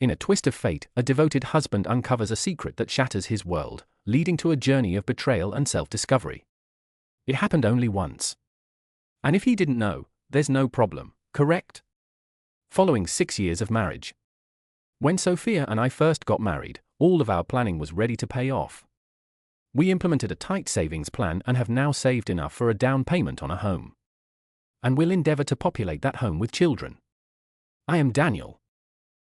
In a twist of fate, a devoted husband uncovers a secret that shatters his world, leading to a journey of betrayal and self-discovery. It happened only once. And if he didn't know, there's no problem, correct? Following 6 years of marriage. When Sophia and I first got married, all of our planning was ready to pay off. We implemented a tight savings plan and have now saved enough for a down payment on a home. And we'll endeavor to populate that home with children. I am Daniel.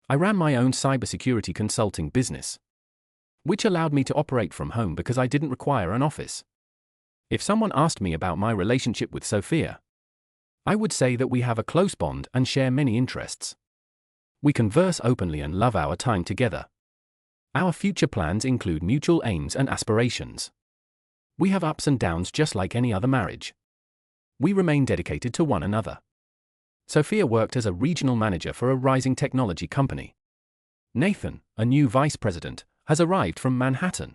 I ran my own cybersecurity consulting business, which allowed me to operate from home because I didn't require an office. If someone asked me about my relationship with Sophia, I would say that we have a close bond and share many interests. We converse openly and love our time together. Our future plans include mutual aims and aspirations. We have ups and downs just like any other marriage. We remain dedicated to one another. Sophia worked as a regional manager for a rising technology company. Nathan, a new vice president, has arrived from Manhattan.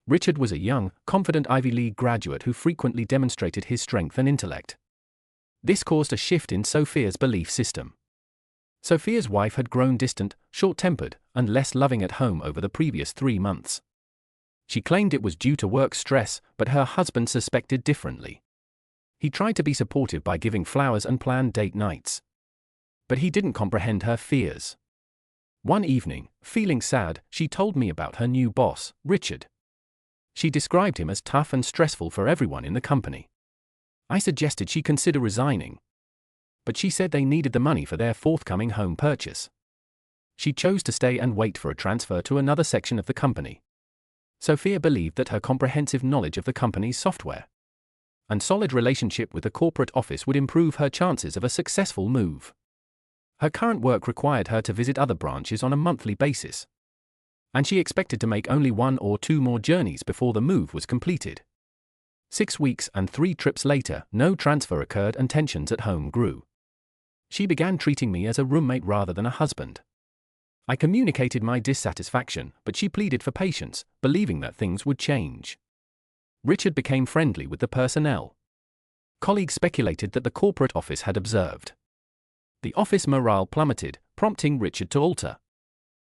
Richard was a young, confident Ivy League graduate who frequently demonstrated his strength and intellect. This caused a shift in Sophia's belief system. Sophia's wife had grown distant, short-tempered, and less loving at home over the previous 3 months. She claimed it was due to work stress, but her husband suspected differently. He tried to be supportive by giving flowers and planned date nights. But he didn't comprehend her fears. One evening, feeling sad, she told me about her new boss, Richard. She described him as tough and stressful for everyone in the company. I suggested she consider resigning. But she said they needed the money for their forthcoming home purchase. She chose to stay and wait for a transfer to another section of the company. Sophia believed that her comprehensive knowledge of the company's software and solid relationship with the corporate office would improve her chances of a successful move. Her current work required her to visit other branches on a monthly basis, and she expected to make only 1 or 2 more journeys before the move was completed. 6 weeks and 3 trips later, no transfer occurred and tensions at home grew. She began treating me as a roommate rather than a husband. I communicated my dissatisfaction, but she pleaded for patience, believing that things would change. Richard became friendly with the personnel. Colleagues speculated that the corporate office had observed. The office morale plummeted, prompting Richard to alter.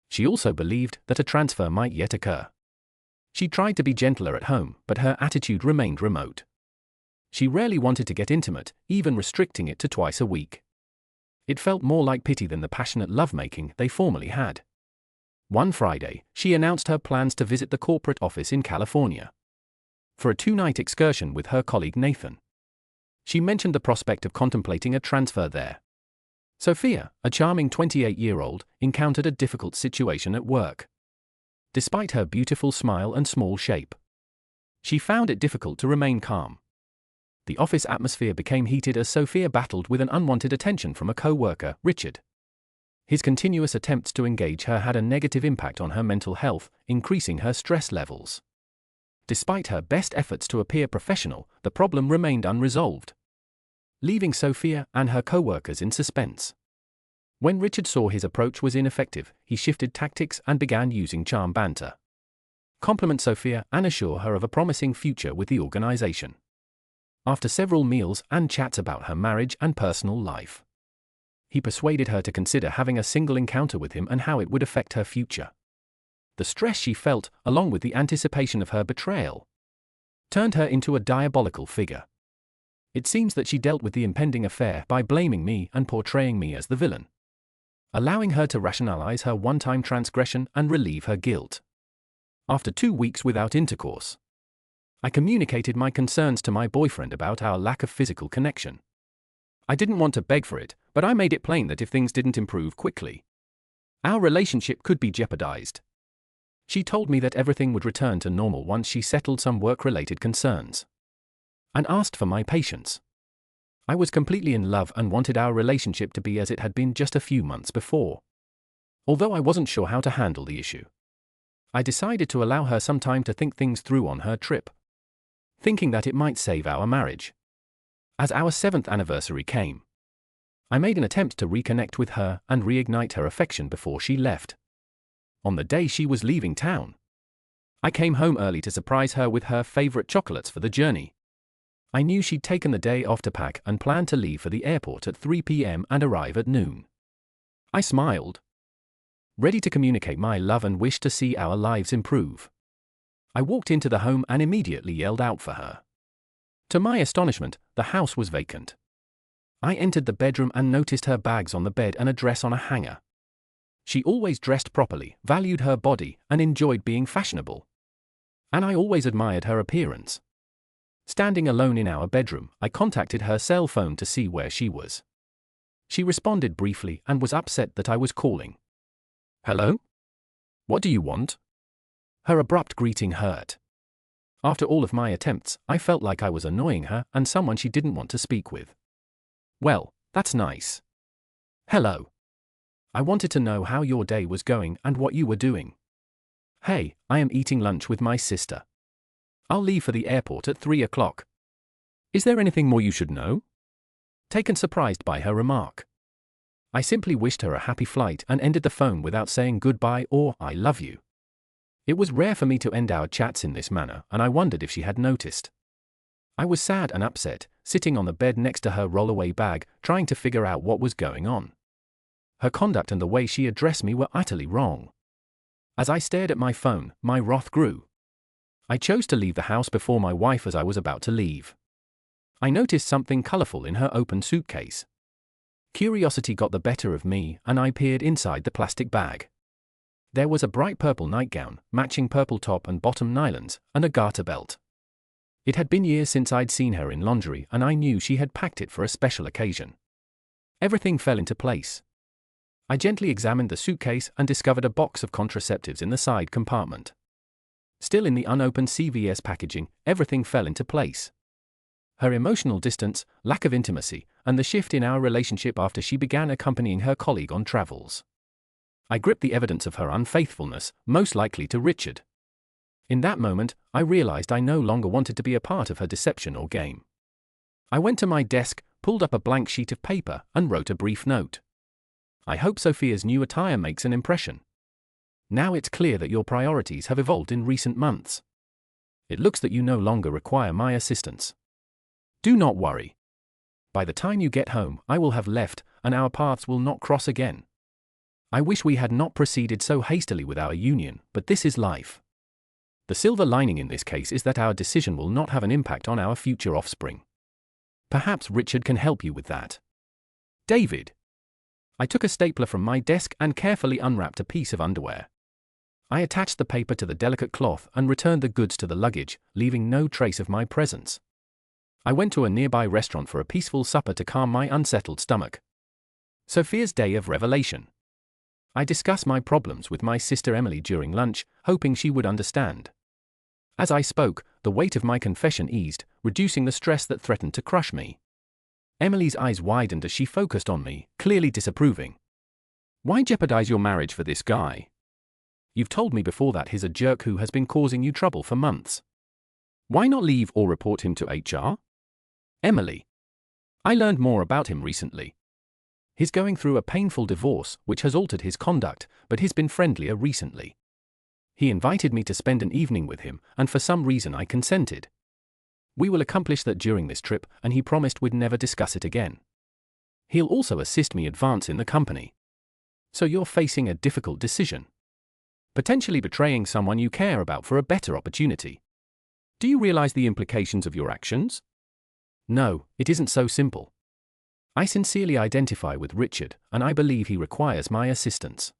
She also believed that a transfer might yet occur. She tried to be gentler at home, but her attitude remained remote. She rarely wanted to get intimate, even restricting it to twice a week. It felt more like pity than the passionate lovemaking they formerly had. One Friday, she announced her plans to visit the corporate office in California for a 2-night excursion with her colleague Nathan. She mentioned the prospect of contemplating a transfer there. Sophia, a charming 28-year-old, encountered a difficult situation at work. Despite her beautiful smile and small shape, she found it difficult to remain calm. The office atmosphere became heated as Sophia battled with an unwanted attention from a co-worker, Richard. His continuous attempts to engage her had a negative impact on her mental health, increasing her stress levels. Despite her best efforts to appear professional, the problem remained unresolved, leaving Sophia and her co-workers in suspense. When Richard saw his approach was ineffective, he shifted tactics and began using charm banter. Compliment Sophia and assure her of a promising future with the organization. After several meals and chats about her marriage and personal life, he persuaded her to consider having a single encounter with him and how it would affect her future. The stress she felt, along with the anticipation of her betrayal, turned her into a diabolical figure. It seems that she dealt with the impending affair by blaming me and portraying me as the villain, allowing her to rationalize her one-time transgression and relieve her guilt. After 2 weeks without intercourse, I communicated my concerns to my boyfriend about our lack of physical connection. I didn't want to beg for it, but I made it plain that if things didn't improve quickly, our relationship could be jeopardized. She told me that everything would return to normal once she settled some work-related concerns, and asked for my patience. I was completely in love and wanted our relationship to be as it had been just a few months before. Although I wasn't sure how to handle the issue, I decided to allow her some time to think things through on her trip, thinking that it might save our marriage. As our 7th anniversary came, I made an attempt to reconnect with her and reignite her affection before she left. On the day she was leaving town, I came home early to surprise her with her favorite chocolates for the journey. I knew she'd taken the day off to pack and planned to leave for the airport at 3 p.m. and arrive at noon. I smiled, ready to communicate my love and wish to see our lives improve. I walked into the home and immediately yelled out for her. To my astonishment, the house was vacant. I entered the bedroom and noticed her bags on the bed and a dress on a hanger. She always dressed properly, valued her body, and enjoyed being fashionable. And I always admired her appearance. Standing alone in our bedroom, I contacted her cell phone to see where she was. She responded briefly and was upset that I was calling. "Hello? What do you want?" Her abrupt greeting hurt. After all of my attempts, I felt like I was annoying her and someone she didn't want to speak with. "Well, that's nice. Hello. I wanted to know how your day was going and what you were doing." "Hey, I am eating lunch with my sister. I'll leave for the airport at 3 o'clock. Is there anything more you should know?" Taken surprised by her remark, I simply wished her a happy flight and ended the phone without saying goodbye or "I love you." It was rare for me to end our chats in this manner, and I wondered if she had noticed. I was sad and upset, sitting on the bed next to her rollaway bag, trying to figure out what was going on. Her conduct and the way she addressed me were utterly wrong. As I stared at my phone, my wrath grew. I chose to leave the house before my wife as I was about to leave. I noticed something colorful in her open suitcase. Curiosity got the better of me, and I peered inside the plastic bag. There was a bright purple nightgown, matching purple top and bottom nylons, and a garter belt. It had been years since I'd seen her in lingerie, and I knew she had packed it for a special occasion. Everything fell into place. I gently examined the suitcase and discovered a box of contraceptives in the side compartment. Still in the unopened CVS packaging, everything fell into place. Her emotional distance, lack of intimacy, and the shift in our relationship after she began accompanying her colleague on travels. I gripped the evidence of her unfaithfulness, most likely to Richard. In that moment, I realized I no longer wanted to be a part of her deception or game. I went to my desk, pulled up a blank sheet of paper, and wrote a brief note. "I hope Sophia's new attire makes an impression. Now it's clear that your priorities have evolved in recent months. It looks that you no longer require my assistance. Do not worry. By the time you get home, I will have left, and our paths will not cross again. I wish we had not proceeded so hastily with our union, but this is life. The silver lining in this case is that our decision will not have an impact on our future offspring. Perhaps Richard can help you with that. David." I took a stapler from my desk and carefully unwrapped a piece of underwear. I attached the paper to the delicate cloth and returned the goods to the luggage, leaving no trace of my presence. I went to a nearby restaurant for a peaceful supper to calm my unsettled stomach. Sophia's day of revelation. I discussed my problems with my sister Emily during lunch, hoping she would understand. As I spoke, the weight of my confession eased, reducing the stress that threatened to crush me. Emily's eyes widened as she focused on me, clearly disapproving. "Why jeopardize your marriage for this guy? You've told me before that he's a jerk who has been causing you trouble for months. Why not leave or report him to HR? Emily. I learned more about him recently. He's going through a painful divorce, which has altered his conduct, but he's been friendlier recently. He invited me to spend an evening with him, and for some reason I consented. We will accomplish that during this trip, and he promised we'd never discuss it again. He'll also assist me advance in the company. So you're facing a difficult decision. Potentially betraying someone you care about for a better opportunity. Do you realize the implications of your actions? No, it isn't so simple. I sincerely identify with Richard, and I believe he requires my assistance.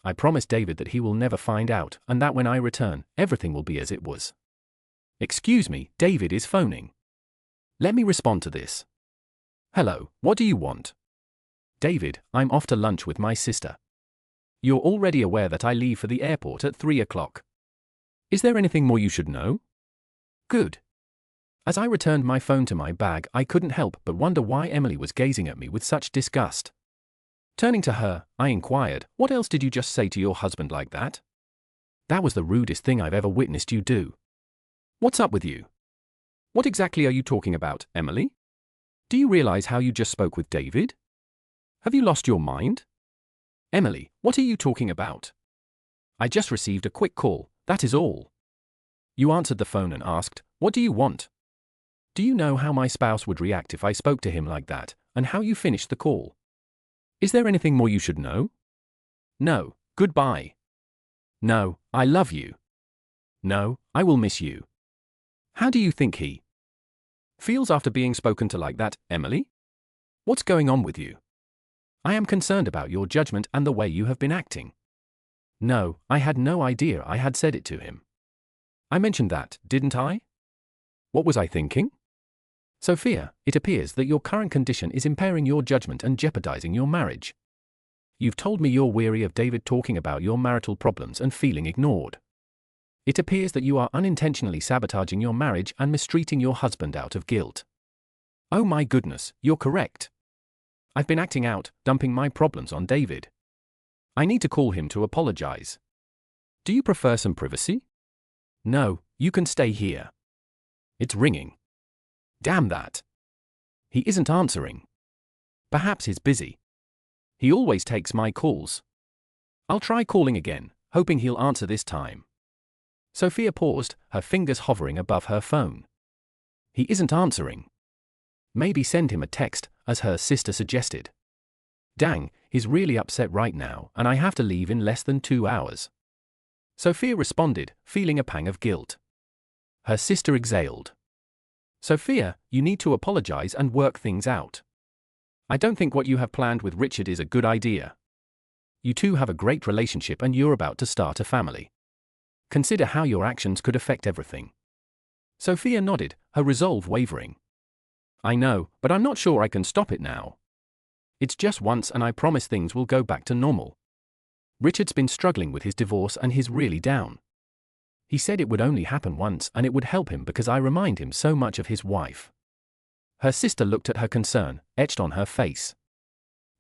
I promised David that he will never find out, and that when I return, everything will be as it was. Excuse me, David is phoning. Let me respond to this. Hello, what do you want? David, I'm off to lunch with my sister. You're already aware that I leave for the airport at 3 o'clock. Is there anything more you should know? Good. As I returned my phone to my bag, I couldn't help but wonder why Emily was gazing at me with such disgust. Turning to her, I inquired, "What else did you just say to your husband like that? That was the rudest thing I've ever witnessed you do. What's up with you? What exactly are you talking about, Emily? Do you realize how you just spoke with David? Have you lost your mind? Emily, what are you talking about? I just received a quick call, that is all." You answered the phone and asked, "What do you want?" Do you know how my spouse would react if I spoke to him like that, and how you finished the call? Is there anything more you should know? No, Goodbye. No, I love you. No, I will miss you. How do you think he feels after being spoken to like that, Emily? What's going on with you? I am concerned about your judgment and the way you have been acting. No, I had no idea I had said it to him. I mentioned that, didn't I? What was I thinking? Sophia, it appears that your current condition is impairing your judgment and jeopardizing your marriage. You've told me you're weary of David talking about your marital problems and feeling ignored. It appears that you are unintentionally sabotaging your marriage and mistreating your husband out of guilt. Oh my goodness, you're correct. I've been acting out, dumping my problems on David. I need to call him to apologize. Do you prefer some privacy? No, you can stay here. It's ringing. Damn that. He isn't answering. Perhaps he's busy. He always takes my calls. I'll try calling again, hoping he'll answer this time. Sophia paused, her fingers hovering above her phone. He isn't answering. Maybe send him a text, as her sister suggested. Dang, he's really upset right now, and I have to leave in less than 2 hours. Sophia responded, feeling a pang of guilt. Her sister exhaled. Sophia, you need to apologize and work things out. I don't think what you have planned with Richard is a good idea. You two have a great relationship and you're about to start a family. Consider how your actions could affect everything. Sophia nodded, her resolve wavering. I know, but I'm not sure I can stop it now. It's just once and I promise things will go back to normal. Richard's been struggling with his divorce and he's really down. He said it would only happen once and it would help him because I remind him so much of his wife. Her sister looked at her concern, etched on her face.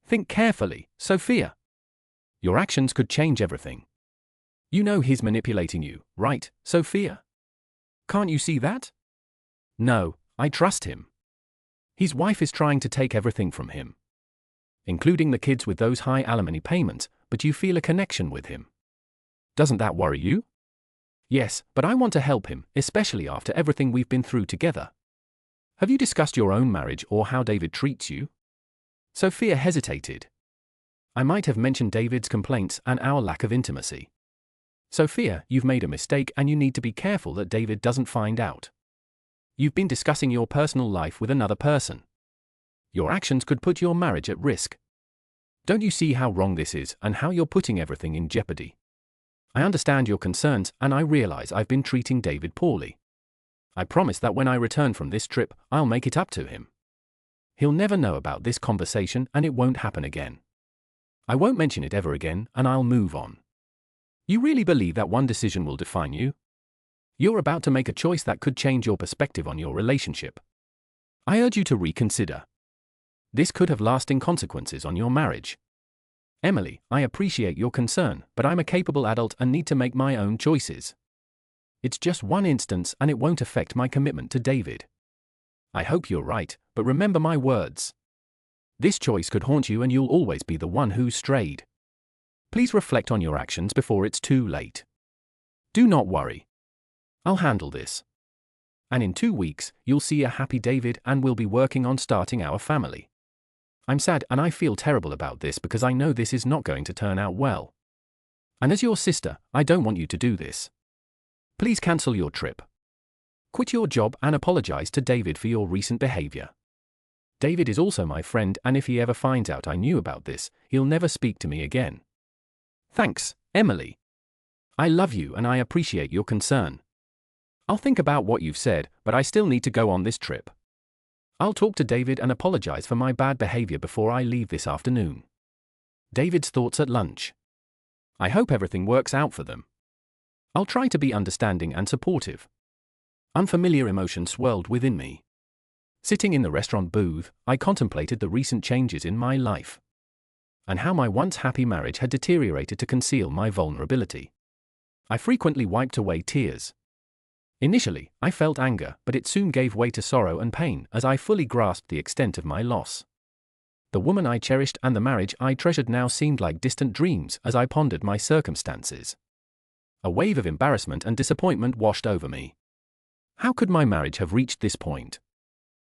Think carefully, Sophia. Your actions could change everything. You know he's manipulating you, right, Sophia? Can't you see that? No, I trust him. His wife is trying to take everything from him, including the kids with those high alimony payments, but you feel a connection with him. Doesn't that worry you? Yes, but I want to help him, especially after everything we've been through together. Have you discussed your own marriage or how David treats you? Sophia hesitated. I might have mentioned David's complaints and our lack of intimacy. Sophia, you've made a mistake and you need to be careful that David doesn't find out. You've been discussing your personal life with another person. Your actions could put your marriage at risk. Don't you see how wrong this is and how you're putting everything in jeopardy? I understand your concerns and I realize I've been treating David poorly. I promise that when I return from this trip, I'll make it up to him. He'll never know about this conversation and it won't happen again. I won't mention it ever again and I'll move on. You really believe that one decision will define you? You're about to make a choice that could change your perspective on your relationship. I urge you to reconsider. This could have lasting consequences on your marriage. Emily, I appreciate your concern, but I'm a capable adult and need to make my own choices. It's just one instance and it won't affect my commitment to David. I hope you're right, but remember my words. This choice could haunt you and you'll always be the one who's strayed. Please reflect on your actions before it's too late. Do not worry. I'll handle this. And in 2 weeks, you'll see a happy David and we'll be working on starting our family. I'm sad and I feel terrible about this because I know this is not going to turn out well. And as your sister, I don't want you to do this. Please cancel your trip. Quit your job and apologize to David for your recent behavior. David is also my friend and if he ever finds out I knew about this, he'll never speak to me again. Thanks, Emily. I love you and I appreciate your concern. I'll think about what you've said, but I still need to go on this trip. I'll talk to David and apologize for my bad behavior before I leave this afternoon. David's thoughts at lunch. I hope everything works out for them. I'll try to be understanding and supportive. Unfamiliar emotions swirled within me. Sitting in the restaurant booth, I contemplated the recent changes in my life, and how my once happy marriage had deteriorated to conceal my vulnerability. I frequently wiped away tears. Initially, I felt anger, but it soon gave way to sorrow and pain as I fully grasped the extent of my loss. The woman I cherished and the marriage I treasured now seemed like distant dreams as I pondered my circumstances. A wave of embarrassment and disappointment washed over me. How could my marriage have reached this point?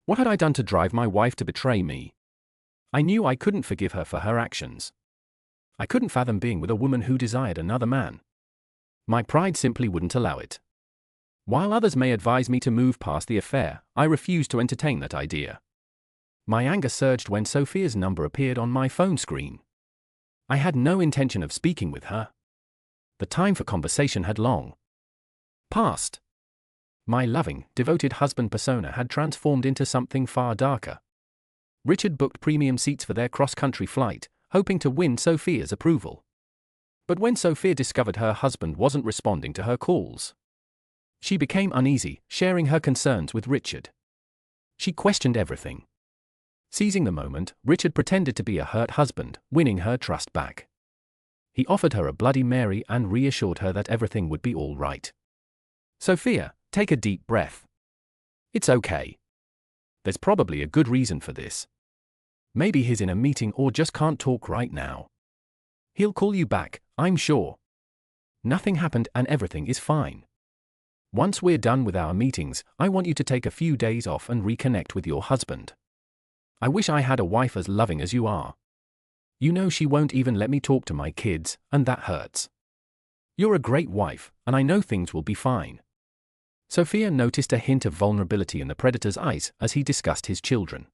What had I done to drive my wife to betray me? I knew I couldn't forgive her for her actions. I couldn't fathom being with a woman who desired another man. My pride simply wouldn't allow it. While others may advise me to move past the affair, I refused to entertain that idea. My anger surged when Sophia's number appeared on my phone screen. I had no intention of speaking with her. The time for conversation had long passed. My loving, devoted husband persona had transformed into something far darker. Richard booked premium seats for their cross-country flight, hoping to win Sophia's approval. But when Sophia discovered her husband wasn't responding to her calls, she became uneasy, sharing her concerns with Richard. She questioned everything. Seizing the moment, Richard pretended to be a hurt husband, winning her trust back. He offered her a Bloody Mary and reassured her that everything would be all right. Sophia, take a deep breath. It's okay. There's probably a good reason for this. Maybe he's in a meeting or just can't talk right now. He'll call you back, I'm sure. Nothing happened and everything is fine. Once we're done with our meetings, I want you to take a few days off and reconnect with your husband. I wish I had a wife as loving as you are. You know she won't even let me talk to my kids, and that hurts. You're a great wife, and I know things will be fine. Sophia noticed a hint of vulnerability in the predator's eyes as he discussed his children.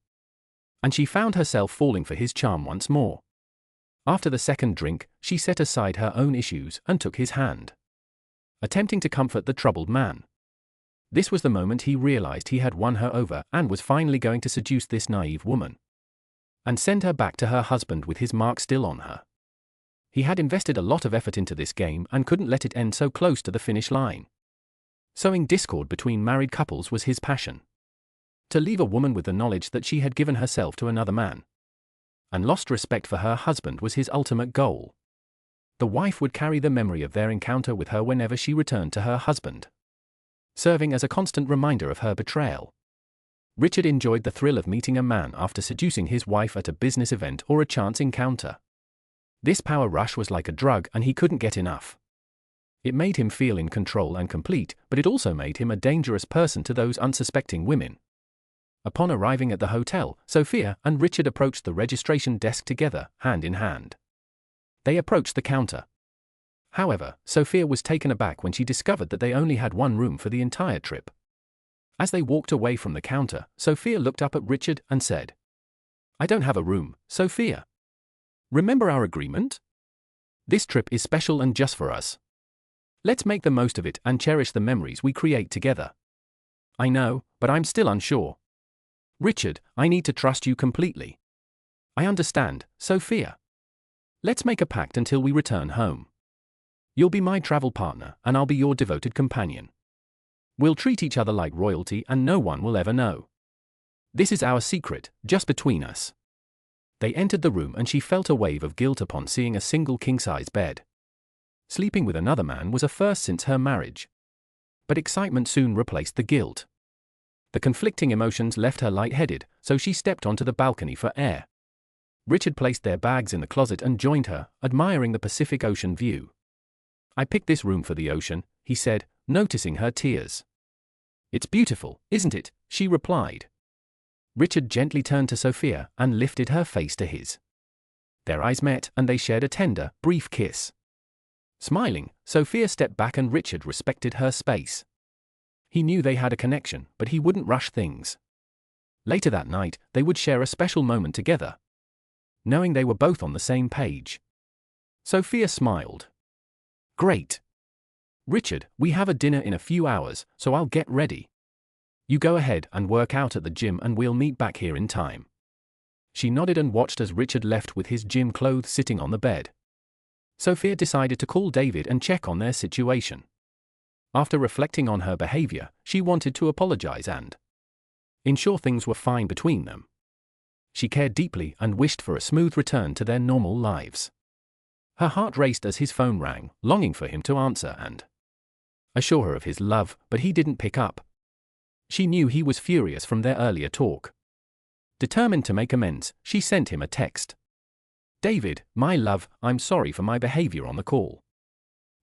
And she found herself falling for his charm once more. After the second drink, she set aside her own issues and took his hand, attempting to comfort the troubled man. This was the moment he realized he had won her over and was finally going to seduce this naive woman and send her back to her husband with his mark still on her. He had invested a lot of effort into this game and couldn't let it end so close to the finish line. Sowing discord between married couples was his passion. To leave a woman with the knowledge that she had given herself to another man and lost respect for her husband was his ultimate goal. The wife would carry the memory of their encounter with her whenever she returned to her husband, serving as a constant reminder of her betrayal. Richard enjoyed the thrill of meeting a man after seducing his wife at a business event or a chance encounter. This power rush was like a drug and he couldn't get enough. It made him feel in control and complete, but it also made him a dangerous person to those unsuspecting women. Upon arriving at the hotel, Sophia and Richard approached the registration desk together, hand in hand. They approached the counter. However, Sophia was taken aback when she discovered that they only had one room for the entire trip. As they walked away from the counter, Sophia looked up at Richard and said, "I don't have a room, Sophia. Remember our agreement? This trip is special and just for us. Let's make the most of it and cherish the memories we create together." "I know, but I'm still unsure. Richard, I need to trust you completely." "I understand, Sophia. Let's make a pact until we return home. You'll be my travel partner and I'll be your devoted companion. We'll treat each other like royalty and no one will ever know. This is our secret, just between us." They entered the room and she felt a wave of guilt upon seeing a single king-size bed. Sleeping with another man was a first since her marriage. But excitement soon replaced the guilt. The conflicting emotions left her lightheaded, so she stepped onto the balcony for air. Richard placed their bags in the closet and joined her, admiring the Pacific Ocean view. "I picked this room for the ocean," he said, noticing her tears. "It's beautiful, isn't it?" she replied. Richard gently turned to Sophia and lifted her face to his. Their eyes met and they shared a tender, brief kiss. Smiling, Sophia stepped back and Richard respected her space. He knew they had a connection, but he wouldn't rush things. Later that night, they would share a special moment together, knowing they were both on the same page. Sophia smiled. "Great. Richard, we have a dinner in a few hours, so I'll get ready. You go ahead and work out at the gym and we'll meet back here in time." She nodded and watched as Richard left with his gym clothes sitting on the bed. Sophia decided to call David and check on their situation. After reflecting on her behavior, she wanted to apologize and ensure things were fine between them. She cared deeply and wished for a smooth return to their normal lives. Her heart raced as his phone rang, longing for him to answer and assure her of his love, but he didn't pick up. She knew he was furious from their earlier talk. Determined to make amends, she sent him a text. "David, my love, I'm sorry for my behavior on the call.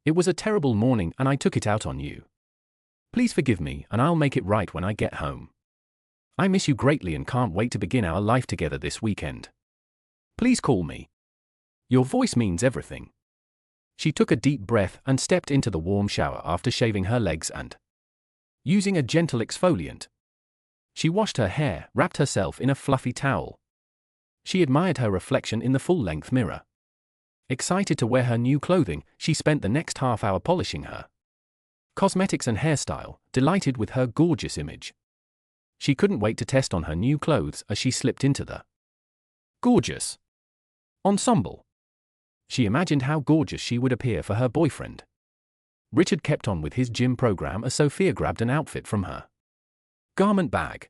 It was a terrible morning and I took it out on you. Please forgive me and I'll make it right when I get home. I miss you greatly and can't wait to begin our life together this weekend. Please call me." Your voice means everything. She took a deep breath and stepped into the warm shower after shaving her legs and using a gentle exfoliant. She washed her hair, wrapped herself in a fluffy towel. She admired her reflection in the full-length mirror. Excited to wear her new clothing, she spent the next half hour polishing her cosmetics and hairstyle, delighted with her gorgeous image. She couldn't wait to test on her new clothes as she slipped into the gorgeous ensemble. She imagined how gorgeous she would appear for her boyfriend. Richard kept on with his gym program as Sophia grabbed an outfit from her garment bag.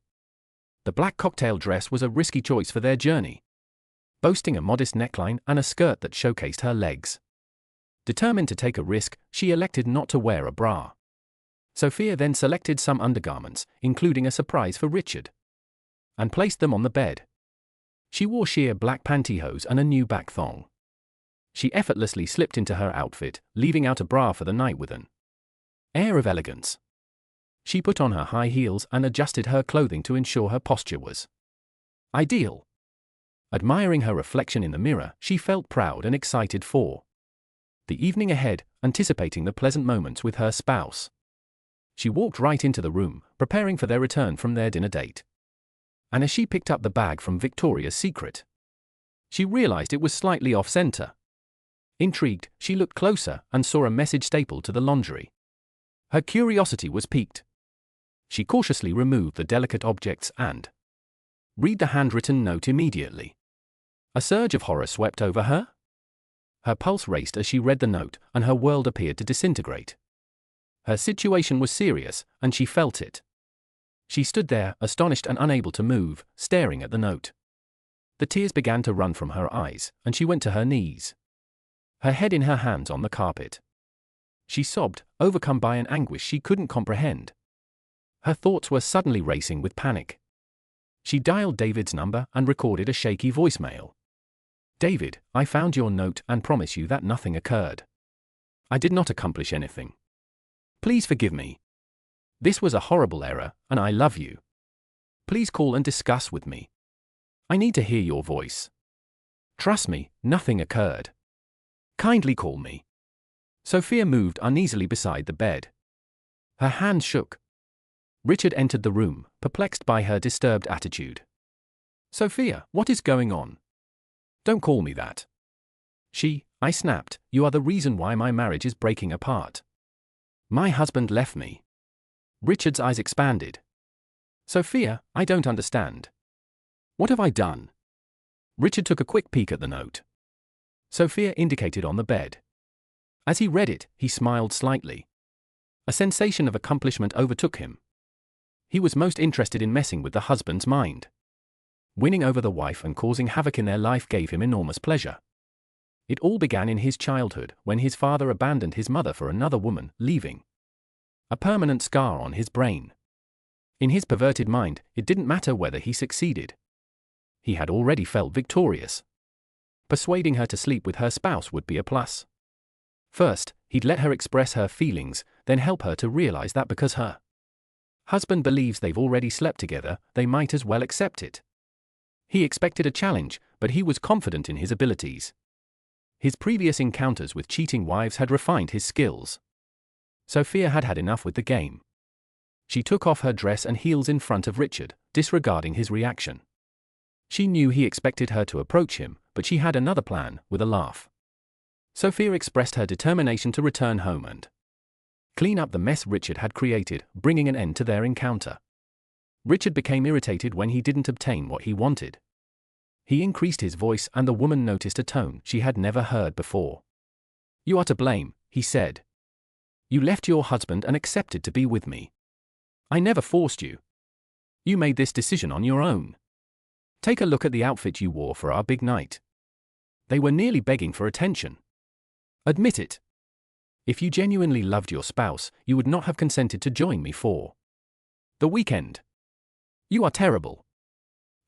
The black cocktail dress was a risky choice for their journey, boasting a modest neckline and a skirt that showcased her legs. Determined to take a risk, she elected not to wear a bra. Sophia then selected some undergarments, including a surprise for Richard, and placed them on the bed. She wore sheer black pantyhose and a new back thong. She effortlessly slipped into her outfit, leaving out a bra for the night with an air of elegance. She put on her high heels and adjusted her clothing to ensure her posture was ideal. Admiring her reflection in the mirror, she felt proud and excited for the evening ahead, anticipating the pleasant moments with her spouse. She walked right into the room, preparing for their return from their dinner date. And as she picked up the bag from Victoria's Secret, she realized it was slightly off-center. Intrigued, she looked closer and saw a message stapled to the lingerie. Her curiosity was piqued. She cautiously removed the delicate objects and read the handwritten note immediately. A surge of horror swept over her. Her pulse raced as she read the note, and her world appeared to disintegrate. Her situation was serious, and she felt it. She stood there, astonished and unable to move, staring at the note. The tears began to run from her eyes, and she went to her knees, her head in her hands on the carpet. She sobbed, overcome by an anguish she couldn't comprehend. Her thoughts were suddenly racing with panic. She dialed David's number and recorded a shaky voicemail. "David, I found your note and promise you that nothing occurred. I did not accomplish anything. Please forgive me. This was a horrible error, and I love you. Please call and discuss with me. I need to hear your voice. Trust me, nothing occurred. Kindly call me." Sophia moved uneasily beside the bed. Her hands shook. Richard entered the room, perplexed by her disturbed attitude. "Sophia, what is going on? Don't call me that." I snapped, "You are the reason why my marriage is breaking apart. My husband left me." Richard's eyes expanded. "Sophia, I don't understand. What have I done?" Richard took a quick peek at the note Sophia indicated on the bed. As he read it, he smiled slightly. A sensation of accomplishment overtook him. He was most interested in messing with the husband's mind. Winning over the wife and causing havoc in their life gave him enormous pleasure. It all began in his childhood, when his father abandoned his mother for another woman, leaving a permanent scar on his brain. In his perverted mind, it didn't matter whether he succeeded. He had already felt victorious. Persuading her to sleep with her spouse would be a plus. First, he'd let her express her feelings, then help her to realize that because her husband believes they've already slept together, they might as well accept it. He expected a challenge, but he was confident in his abilities. His previous encounters with cheating wives had refined his skills. Sophia had had enough with the game. She took off her dress and heels in front of Richard, disregarding his reaction. She knew he expected her to approach him, but she had another plan, with a laugh. Sophia expressed her determination to return home and clean up the mess Richard had created, bringing an end to their encounter. Richard became irritated when he didn't obtain what he wanted. He increased his voice and the woman noticed a tone she had never heard before. "You are to blame," he said. "You left your husband and accepted to be with me. I never forced you. You made this decision on your own. Take a look at the outfit you wore for our big night. They were nearly begging for attention. Admit it. If you genuinely loved your spouse, you would not have consented to join me for the weekend. You are terrible.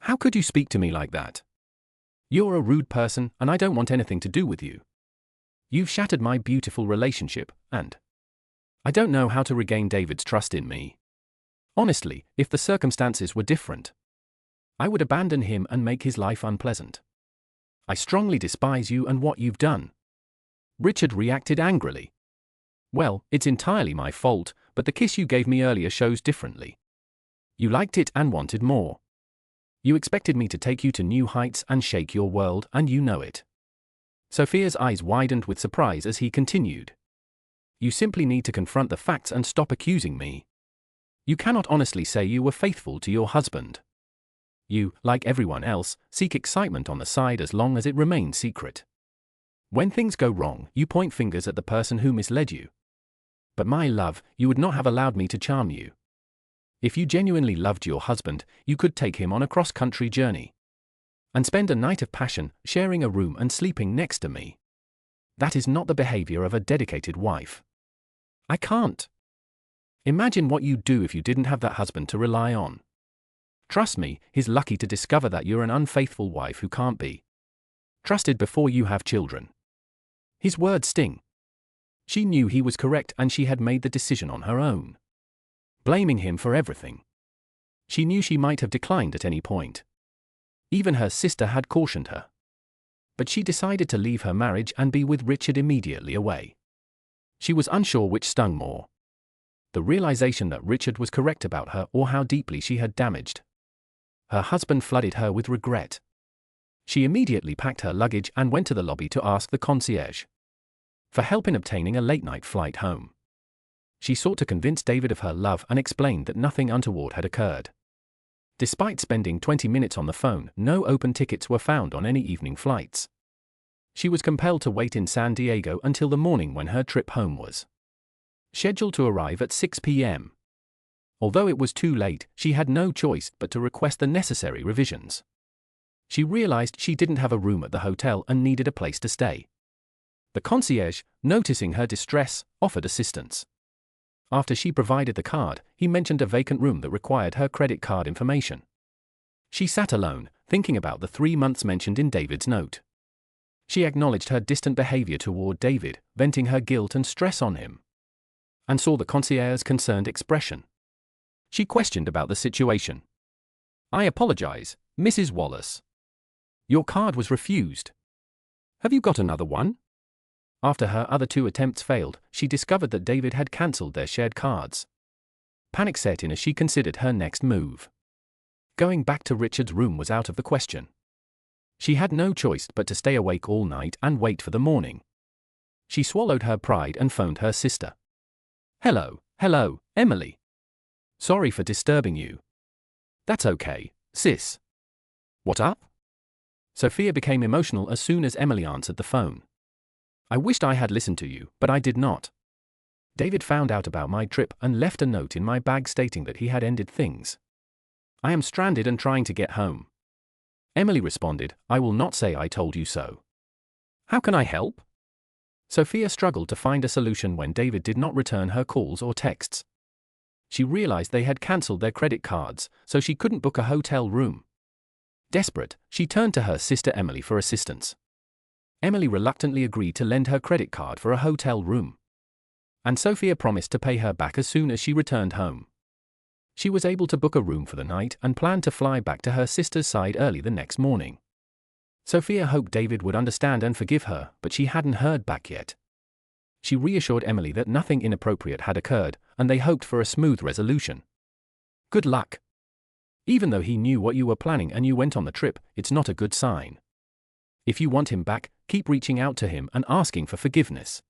How could you speak to me like that? You're a rude person, and I don't want anything to do with you. You've shattered my beautiful relationship, and I don't know how to regain David's trust in me. Honestly, if the circumstances were different, I would abandon him and make his life unpleasant. I strongly despise you and what you've done. Richard reacted angrily. Well, it's entirely my fault, but the kiss you gave me earlier shows differently. You liked it and wanted more. You expected me to take you to new heights and shake your world, and you know it. Sophia's eyes widened with surprise as he continued. You simply need to confront the facts and stop accusing me. You cannot honestly say you were faithful to your husband. You, like everyone else, seek excitement on the side as long as it remains secret. When things go wrong, you point fingers at the person who misled you. But my love, you would not have allowed me to charm you. If you genuinely loved your husband, you could take him on a cross-country journey. And spend a night of passion, sharing a room and sleeping next to me. That is not the behavior of a dedicated wife. I can't. Imagine what you'd do if you didn't have that husband to rely on. Trust me, he's lucky to discover that you're an unfaithful wife who can't be trusted before you have children. His words sting. She knew he was correct and she had made the decision on her own. Blaming him for everything. She knew she might have declined at any point. Even her sister had cautioned her. But she decided to leave her marriage and be with Richard immediately away. She was unsure which stung more. The realization that Richard was correct about her or how deeply she had damaged her husband flooded her with regret. She immediately packed her luggage and went to the lobby to ask the concierge for help in obtaining a late-night flight home. She sought to convince David of her love and explained that nothing untoward had occurred. Despite spending 20 minutes on the phone, no open tickets were found on any evening flights. She was compelled to wait in San Diego until the morning when her trip home was scheduled to arrive at 6 p.m. Although it was too late, she had no choice but to request the necessary revisions. She realized she didn't have a room at the hotel and needed a place to stay. The concierge, noticing her distress, offered assistance. After she provided the card, he mentioned a vacant room that required her credit card information. She sat alone, thinking about the 3 months mentioned in David's note. She acknowledged her distant behavior toward David, venting her guilt and stress on him, and saw the concierge's concerned expression. She questioned about the situation. I apologize, Mrs. Wallace. Your card was refused. Have you got another one? After her other 2 attempts failed, she discovered that David had cancelled their shared cards. Panic set in as she considered her next move. Going back to Richard's room was out of the question. She had no choice but to stay awake all night and wait for the morning. She swallowed her pride and phoned her sister. Hello, Emily. Sorry for disturbing you. That's okay, sis. What up? Sophia became emotional as soon as Emily answered the phone. I wished I had listened to you, but I did not. David found out about my trip and left a note in my bag stating that he had ended things. I am stranded and trying to get home. Emily responded, I will not say I told you so. How can I help? Sophia struggled to find a solution when David did not return her calls or texts. She realized they had cancelled their credit cards, so she couldn't book a hotel room. Desperate, she turned to her sister Emily for assistance. Emily reluctantly agreed to lend her credit card for a hotel room. And Sophia promised to pay her back as soon as she returned home. She was able to book a room for the night and planned to fly back to her sister's side early the next morning. Sophia hoped David would understand and forgive her, but she hadn't heard back yet. She reassured Emily that nothing inappropriate had occurred, and they hoped for a smooth resolution. Good luck. Even though he knew what you were planning and you went on the trip, it's not a good sign. If you want him back, keep reaching out to him and asking for forgiveness.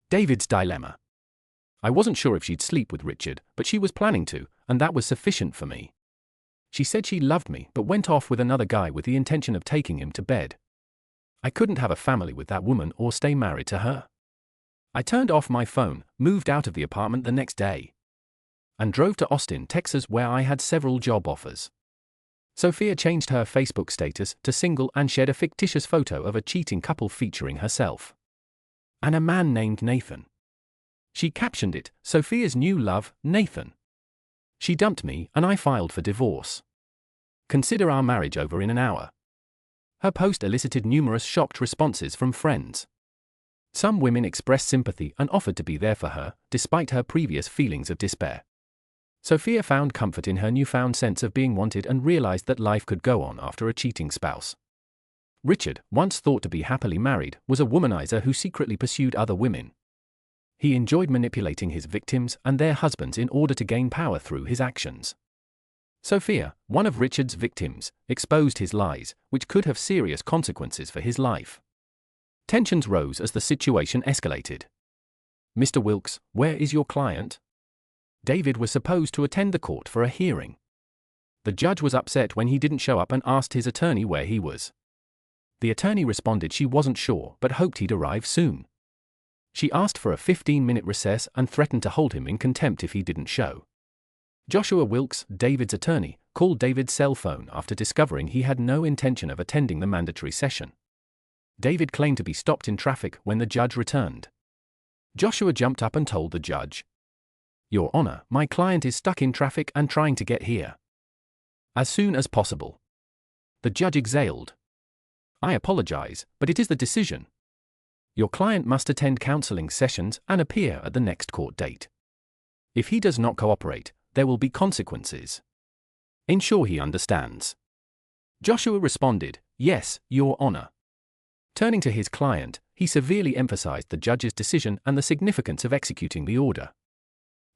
David's dilemma. I wasn't sure if she'd sleep with Richard, but she was planning to, and that was sufficient for me. She said she loved me but went off with another guy with the intention of taking him to bed. I couldn't have a family with that woman or stay married to her. I turned off my phone, moved out of the apartment the next day, and drove to Austin, Texas, where I had several job offers. Sophia changed her Facebook status to single and shared a fictitious photo of a cheating couple featuring herself and a man named Nathan. She captioned it, Sophia's new love, Nathan. She dumped me and I filed for divorce. Consider our marriage over in an hour. Her post elicited numerous shocked responses from friends. Some women expressed sympathy and offered to be there for her, despite her previous feelings of despair. Sophia found comfort in her newfound sense of being wanted and realized that life could go on after a cheating spouse. Richard, once thought to be happily married, was a womanizer who secretly pursued other women. He enjoyed manipulating his victims and their husbands in order to gain power through his actions. Sophia, one of Richard's victims, exposed his lies, which could have serious consequences for his life. Tensions rose as the situation escalated. "Mr. Wilkes, where is your client?" David was supposed to attend the court for a hearing. The judge was upset when he didn't show up and asked his attorney where he was. The attorney responded she wasn't sure but hoped he'd arrive soon. She asked for a 15-minute recess and threatened to hold him in contempt if he didn't show. Joshua Wilkes, David's attorney, called David's cell phone after discovering he had no intention of attending the mandatory session. David claimed to be stopped in traffic when the judge returned. Joshua jumped up and told the judge, "Your Honor, my client is stuck in traffic and trying to get here as soon as possible." The judge exhaled. "I apologize, but it is the decision. Your client must attend counseling sessions and appear at the next court date. If he does not cooperate, there will be consequences. Ensure he understands." Joshua responded, "Yes, Your Honor." Turning to his client, he severely emphasized the judge's decision and the significance of executing the order.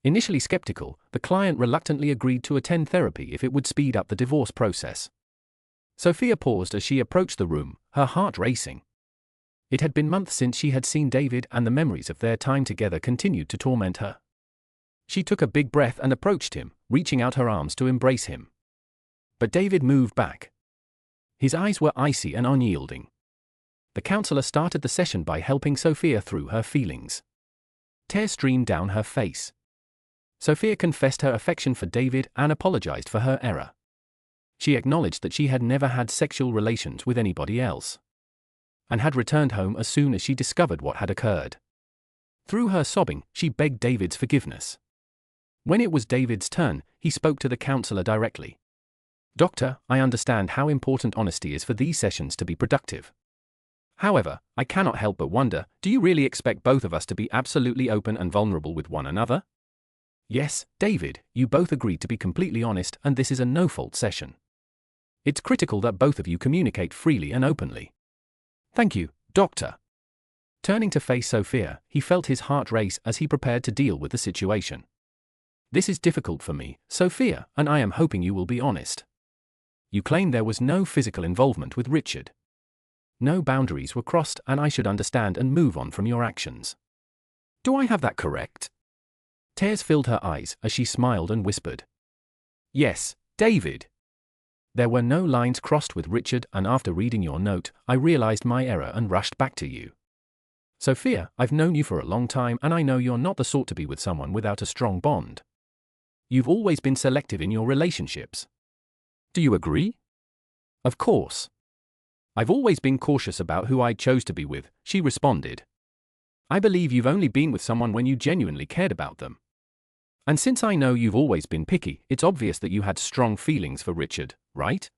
Initially skeptical, the client reluctantly agreed to attend therapy if it would speed up the divorce process. Sophia paused as she approached the room, her heart racing. It had been months since she had seen David, and the memories of their time together continued to torment her. She took a big breath and approached him, reaching out her arms to embrace him. But David moved back. His eyes were icy and unyielding. The counselor started the session by helping Sophia through her feelings. Tears streamed down her face. Sophia confessed her affection for David and apologized for her error. She acknowledged that she had never had sexual relations with anybody else, and had returned home as soon as she discovered what had occurred. Through her sobbing, she begged David's forgiveness. When it was David's turn, he spoke to the counselor directly. "Doctor, I understand how important honesty is for these sessions to be productive. However, I cannot help but wonder, do you really expect both of us to be absolutely open and vulnerable with one another?" "Yes, David, you both agreed to be completely honest, and this is a no-fault session. It's critical that both of you communicate freely and openly." "Thank you, Doctor." Turning to face Sophia, he felt his heart race as he prepared to deal with the situation. "This is difficult for me, Sophia, and I am hoping you will be honest. You claim there was no physical involvement with Richard. No boundaries were crossed, and I should understand and move on from your actions. Do I have that correct?" Tears filled her eyes as she smiled and whispered, "Yes, David. There were no lines crossed with Richard, and after reading your note, I realized my error and rushed back to you. Sophia, I've known you for a long time, and I know you're not the sort to be with someone without a strong bond. You've always been selective in your relationships. Do you agree?" "Of course. I've always been cautious about who I chose to be with," she responded. "I believe you've only been with someone when you genuinely cared about them. And since I know you've always been picky, it's obvious that you had strong feelings for Richard, right?"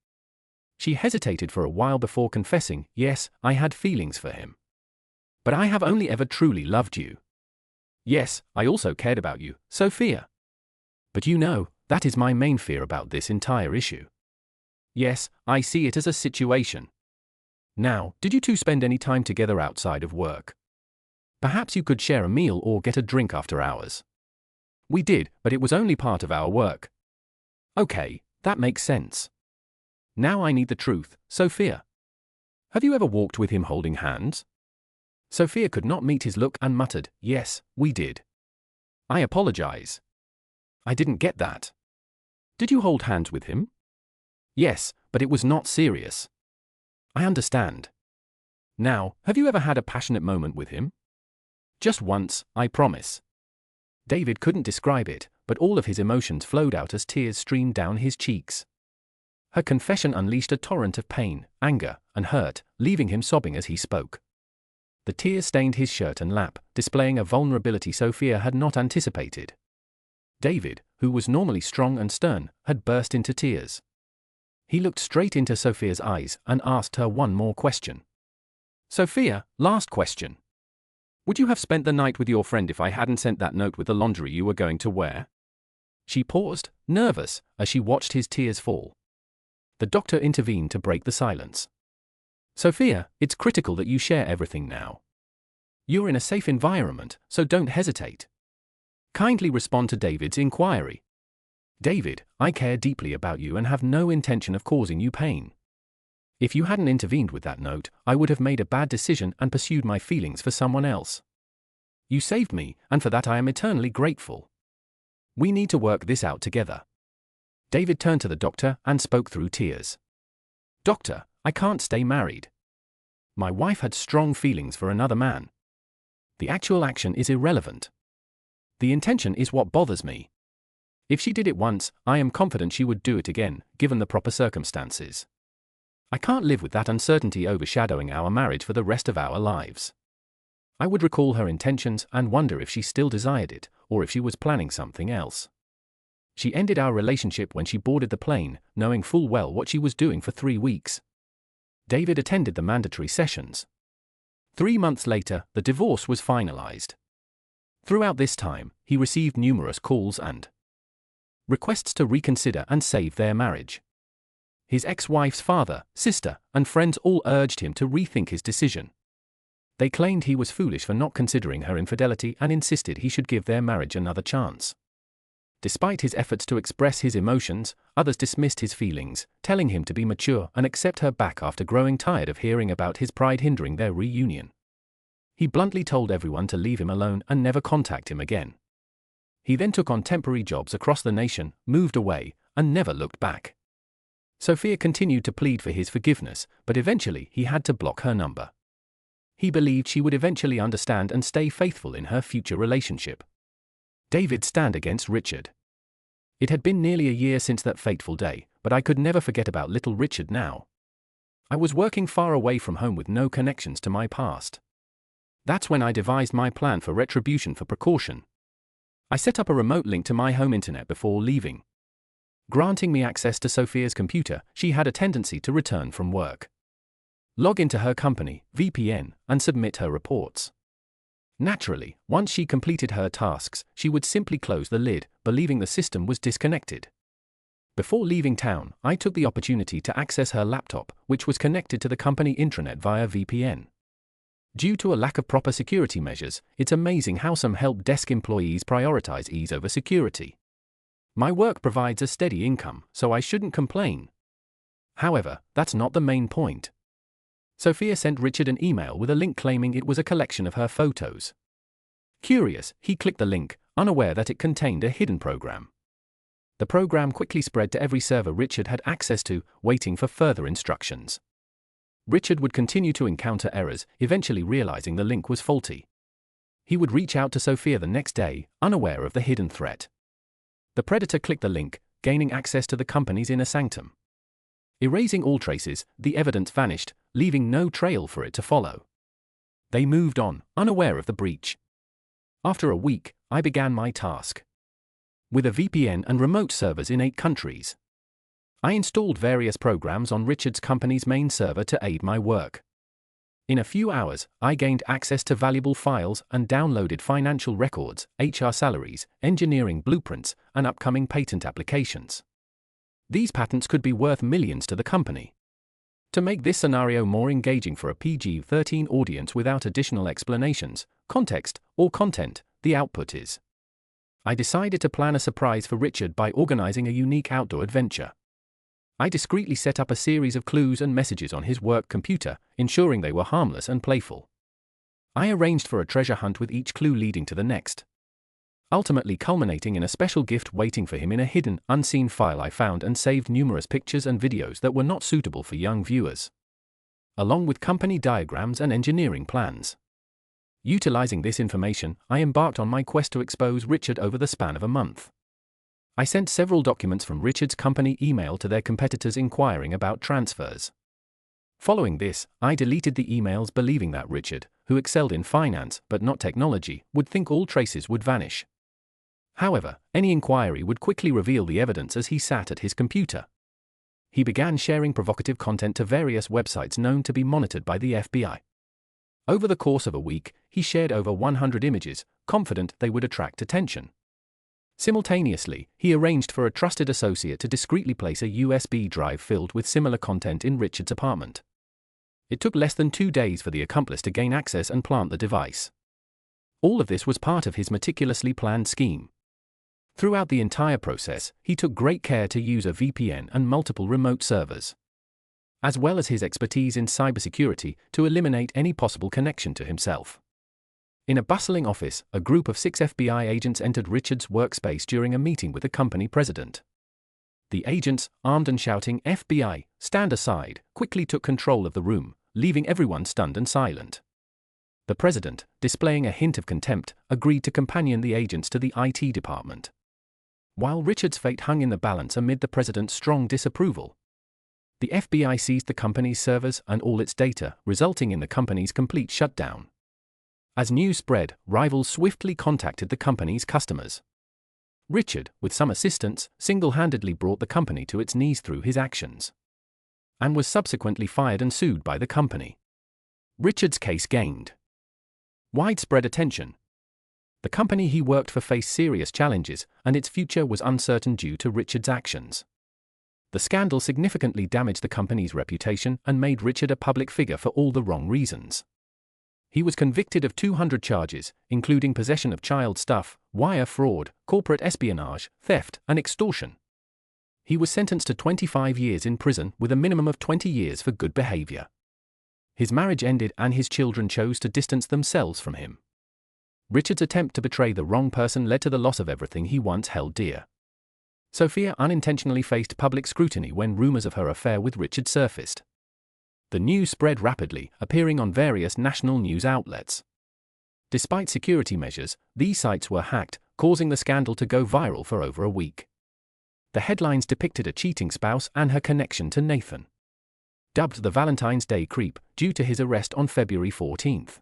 She hesitated for a while before confessing, "Yes, I had feelings for him. But I have only ever truly loved you. Yes, I also cared about you, Sophia. But you know, that is my main fear about this entire issue. Yes, I see it as a situation. Now, did you two spend any time together outside of work? Perhaps you could share a meal or get a drink after hours." "We did, but it was only part of our work." "Okay, that makes sense. Now I need the truth, Sophia. Have you ever walked with him holding hands?" Sophia could not meet his look and muttered, "Yes, we did." "I apologize. I didn't get that. Did you hold hands with him?" "Yes, but it was not serious." "I understand. Now, have you ever had a passionate moment with him?" "Just once, I promise." David couldn't describe it, but all of his emotions flowed out as tears streamed down his cheeks. Her confession unleashed a torrent of pain, anger, and hurt, leaving him sobbing as he spoke. The tears stained his shirt and lap, displaying a vulnerability Sophia had not anticipated. David, who was normally strong and stern, had burst into tears. He looked straight into Sophia's eyes and asked her one more question. "Sophia, last question. Would you have spent the night with your friend if I hadn't sent that note with the lingerie you were going to wear?" She paused, nervous, as she watched his tears fall. The doctor intervened to break the silence. Sophia, it's critical that you share everything now. You're in a safe environment, so don't hesitate. Kindly respond to David's inquiry. David, I care deeply about you and have no intention of causing you pain. If you hadn't intervened with that note, I would have made a bad decision and pursued my feelings for someone else. You saved me, and for that I am eternally grateful. We need to work this out together. David turned to the doctor and spoke through tears. Doctor, I can't stay married. My wife had strong feelings for another man. The actual action is irrelevant. The intention is what bothers me. If she did it once, I am confident she would do it again, given the proper circumstances. I can't live with that uncertainty overshadowing our marriage for the rest of our lives. I would recall her intentions and wonder if she still desired it, or if she was planning something else. She ended our relationship when she boarded the plane, knowing full well what she was doing for 3 weeks. David attended the mandatory sessions. 3 months later, the divorce was finalized. Throughout this time, he received numerous calls and requests to reconsider and save their marriage. His ex-wife's father, sister, and friends all urged him to rethink his decision. They claimed he was foolish for not considering her infidelity and insisted he should give their marriage another chance. Despite his efforts to express his emotions, others dismissed his feelings, telling him to be mature and accept her back after growing tired of hearing about his pride hindering their reunion. He bluntly told everyone to leave him alone and never contact him again. He then took on temporary jobs across the nation, moved away, and never looked back. Sophia continued to plead for his forgiveness, but eventually he had to block her number. He believed she would eventually understand and stay faithful in her future relationship. David's stand against Richard. It had been nearly a year since that fateful day, but I could never forget about little Richard now. I was working far away from home with no connections to my past. That's when I devised my plan for retribution for precaution. I set up a remote link to my home internet before leaving. Granting me access to Sophia's computer, she had a tendency to return from work, log into her company, VPN, and submit her reports. Naturally, once she completed her tasks, she would simply close the lid, believing the system was disconnected. Before leaving town, I took the opportunity to access her laptop, which was connected to the company intranet via VPN. Due to a lack of proper security measures, it's amazing how some help desk employees prioritize ease over security. My work provides a steady income, so I shouldn't complain. However, that's not the main point. Sophia sent Richard an email with a link claiming it was a collection of her photos. Curious, he clicked the link, unaware that it contained a hidden program. The program quickly spread to every server Richard had access to, waiting for further instructions. Richard would continue to encounter errors, eventually realizing the link was faulty. He would reach out to Sophia the next day, unaware of the hidden threat. The predator clicked the link, gaining access to the company's inner sanctum. Erasing all traces, the evidence vanished, leaving no trail for it to follow. They moved on, unaware of the breach. After a week, I began my task. With a VPN and remote servers in 8 countries, I installed various programs on Richard's company's main server to aid my work. In a few hours, I gained access to valuable files and downloaded financial records, HR salaries, engineering blueprints, and upcoming patent applications. These patents could be worth millions to the company. To make this scenario more engaging for a PG-13 audience without additional explanations, context, or content, the output is: I decided to plan a surprise for Richard by organizing a unique outdoor adventure. I discreetly set up a series of clues and messages on his work computer, ensuring they were harmless and playful. I arranged for a treasure hunt with each clue leading to the next, ultimately culminating in a special gift waiting for him in a hidden, unseen file I found and saved numerous pictures and videos that were not suitable for young viewers, along with company diagrams and engineering plans. Utilizing this information, I embarked on my quest to expose Richard over the span of a month. I sent several documents from Richard's company email to their competitors inquiring about transfers. Following this, I deleted the emails believing that Richard, who excelled in finance but not technology, would think all traces would vanish. However, any inquiry would quickly reveal the evidence as he sat at his computer. He began sharing provocative content to various websites known to be monitored by the FBI. Over the course of a week, he shared over 100 images, confident they would attract attention. Simultaneously, he arranged for a trusted associate to discreetly place a USB drive filled with similar content in Richard's apartment. It took less than 2 days for the accomplice to gain access and plant the device. All of this was part of his meticulously planned scheme. Throughout the entire process, he took great care to use a VPN and multiple remote servers, as well as his expertise in cybersecurity to eliminate any possible connection to himself. In a bustling office, a group of 6 FBI agents entered Richard's workspace during a meeting with the company president. The agents, armed and shouting, "FBI, stand aside," quickly took control of the room, leaving everyone stunned and silent. The president, displaying a hint of contempt, agreed to companion the agents to the IT department, while Richard's fate hung in the balance amid the president's strong disapproval. The FBI seized the company's servers and all its data, resulting in the company's complete shutdown. As news spread, rivals swiftly contacted the company's customers. Richard, with some assistance, single-handedly brought the company to its knees through his actions, and was subsequently fired and sued by the company. Richard's case gained widespread attention. The company he worked for faced serious challenges, and its future was uncertain due to Richard's actions. The scandal significantly damaged the company's reputation and made Richard a public figure for all the wrong reasons. He was convicted of 200 charges, including possession of child stuff, wire fraud, corporate espionage, theft, and extortion. He was sentenced to 25 years in prison with a minimum of 20 years for good behavior. His marriage ended and his children chose to distance themselves from him. Richard's attempt to betray the wrong person led to the loss of everything he once held dear. Sophia unintentionally faced public scrutiny when rumors of her affair with Richard surfaced. The news spread rapidly, appearing on various national news outlets. Despite security measures, these sites were hacked, causing the scandal to go viral for over a week. The headlines depicted a cheating spouse and her connection to Nathan, dubbed the Valentine's Day creep, due to his arrest on February 14th.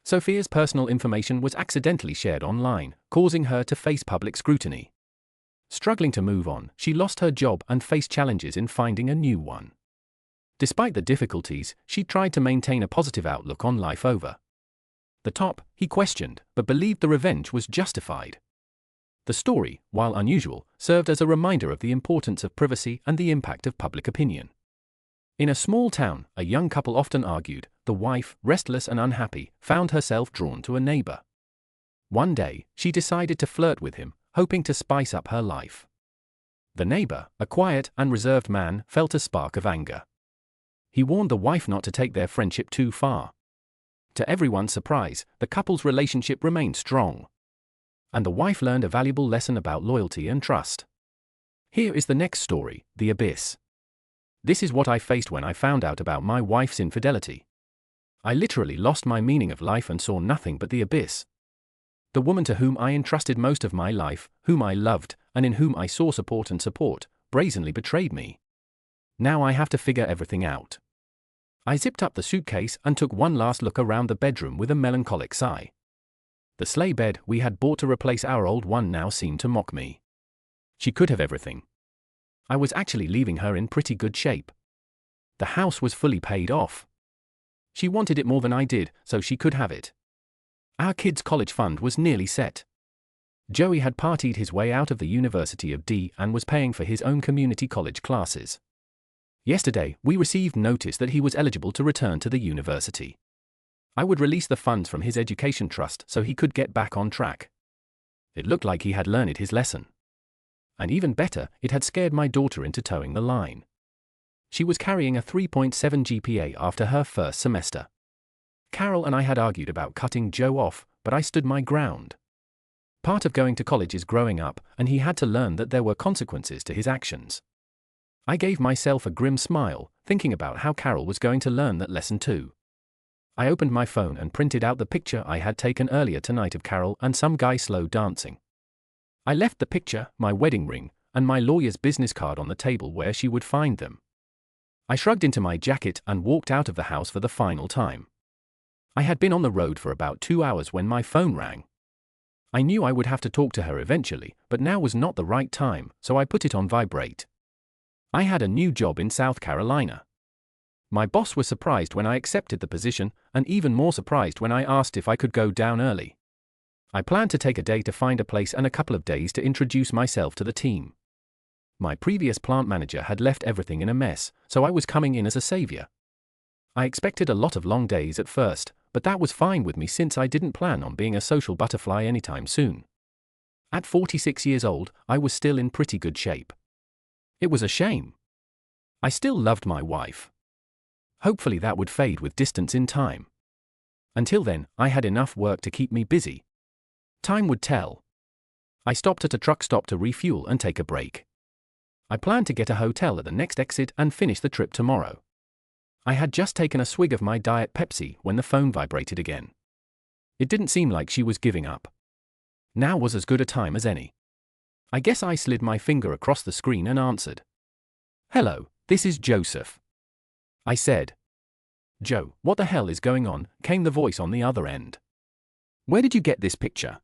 Sophia's personal information was accidentally shared online, causing her to face public scrutiny. Struggling to move on, she lost her job and faced challenges in finding a new one. Despite the difficulties, she tried to maintain a positive outlook on life over the top, he questioned, but believed the revenge was justified. The story, while unusual, served as a reminder of the importance of privacy and the impact of public opinion. In a small town, a young couple often argued. The wife, restless and unhappy, found herself drawn to a neighbor. One day, she decided to flirt with him, hoping to spice up her life. The neighbor, a quiet and reserved man, felt a spark of anger. He warned the wife not to take their friendship too far. To everyone's surprise, the couple's relationship remained strong, and the wife learned a valuable lesson about loyalty and trust. Here is the next story, The Abyss. This is what I faced when I found out about my wife's infidelity. I literally lost my meaning of life and saw nothing but the abyss. The woman to whom I entrusted most of my life, whom I loved, and in whom I saw support, brazenly betrayed me. Now I have to figure everything out. I zipped up the suitcase and took one last look around the bedroom with a melancholic sigh. The sleigh bed we had bought to replace our old one now seemed to mock me. She could have everything. I was actually leaving her in pretty good shape. The house was fully paid off. She wanted it more than I did, so she could have it. Our kids' college fund was nearly set. Joey had partied his way out of the University of D and was paying for his own community college classes. Yesterday, we received notice that he was eligible to return to the university. I would release the funds from his education trust so he could get back on track. It looked like he had learned his lesson. And even better, it had scared my daughter into towing the line. She was carrying a 3.7 GPA after her first semester. Carol and I had argued about cutting Joe off, but I stood my ground. Part of going to college is growing up, and he had to learn that there were consequences to his actions. I gave myself a grim smile, thinking about how Carol was going to learn that lesson too. I opened my phone and printed out the picture I had taken earlier tonight of Carol and some guy slow dancing. I left the picture, my wedding ring, and my lawyer's business card on the table where she would find them. I shrugged into my jacket and walked out of the house for the final time. I had been on the road for about 2 hours when my phone rang. I knew I would have to talk to her eventually, but now was not the right time, so I put it on vibrate. I had a new job in South Carolina. My boss was surprised when I accepted the position, and even more surprised when I asked if I could go down early. I planned to take a day to find a place and a couple of days to introduce myself to the team. My previous plant manager had left everything in a mess, so I was coming in as a savior. I expected a lot of long days at first, but that was fine with me since I didn't plan on being a social butterfly anytime soon. At 46 years old, I was still in pretty good shape. It was a shame. I still loved my wife. Hopefully that would fade with distance in time. Until then, I had enough work to keep me busy. Time would tell. I stopped at a truck stop to refuel and take a break. I planned to get a hotel at the next exit and finish the trip tomorrow. I had just taken a swig of my Diet Pepsi when the phone vibrated again. It didn't seem like she was giving up. Now was as good a time as any. I guess I slid my finger across the screen and answered. "Hello, this is Joseph," I said. "Joe, what the hell is going on?" came the voice on the other end. "Where did you get this picture?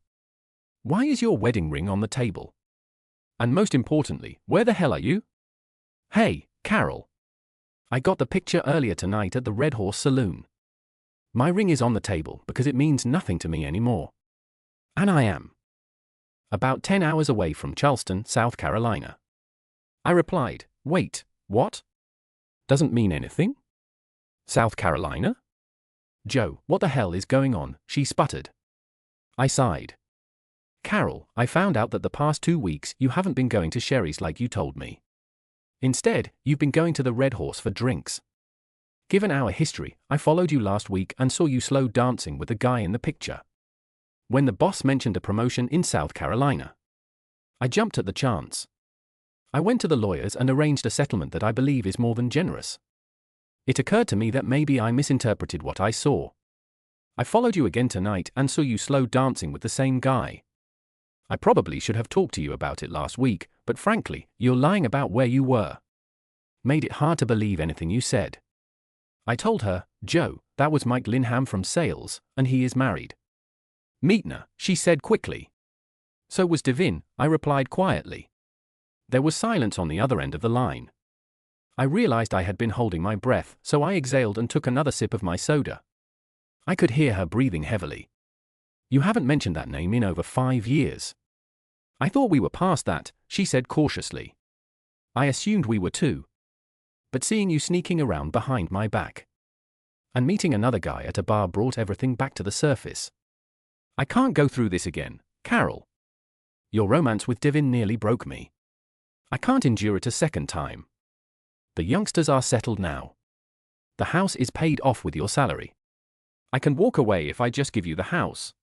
Why is your wedding ring on the table? And most importantly, where the hell are you?" "Hey, Carol. I got the picture earlier tonight at the Red Horse Saloon. My ring is on the table because it means nothing to me anymore. And I am about 10 hours away from Charleston, South Carolina." I replied, "Wait, what? Doesn't mean anything? South Carolina?" "Joe, what the hell is going on?" she sputtered. I sighed. "Carol, I found out that the past 2 weeks you haven't been going to Sherry's like you told me. Instead, you've been going to the Red Horse for drinks. Given our history, I followed you last week and saw you slow dancing with the guy in the picture. When the boss mentioned a promotion in South Carolina, I jumped at the chance. I went to the lawyers and arranged a settlement that I believe is more than generous. It occurred to me that maybe I misinterpreted what I saw. I followed you again tonight and saw you slow dancing with the same guy. I probably should have talked to you about it last week, but frankly, you're lying about where you were. Made it hard to believe anything you said." I told her, "Joe, that was Mike Linham from sales, and he is married." "Meetna," she said quickly. "So was Devin," I replied quietly. There was silence on the other end of the line. I realized I had been holding my breath, so I exhaled and took another sip of my soda. I could hear her breathing heavily. "You haven't mentioned that name in over 5 years." "I thought we were past that," she said cautiously. "I assumed we were too. But seeing you sneaking around behind my back and meeting another guy at a bar brought everything back to the surface. I can't go through this again, Carol. Your romance with Devin nearly broke me. I can't endure it a second time. The youngsters are settled now. The house is paid off with your salary. I can walk away if I just give you the house.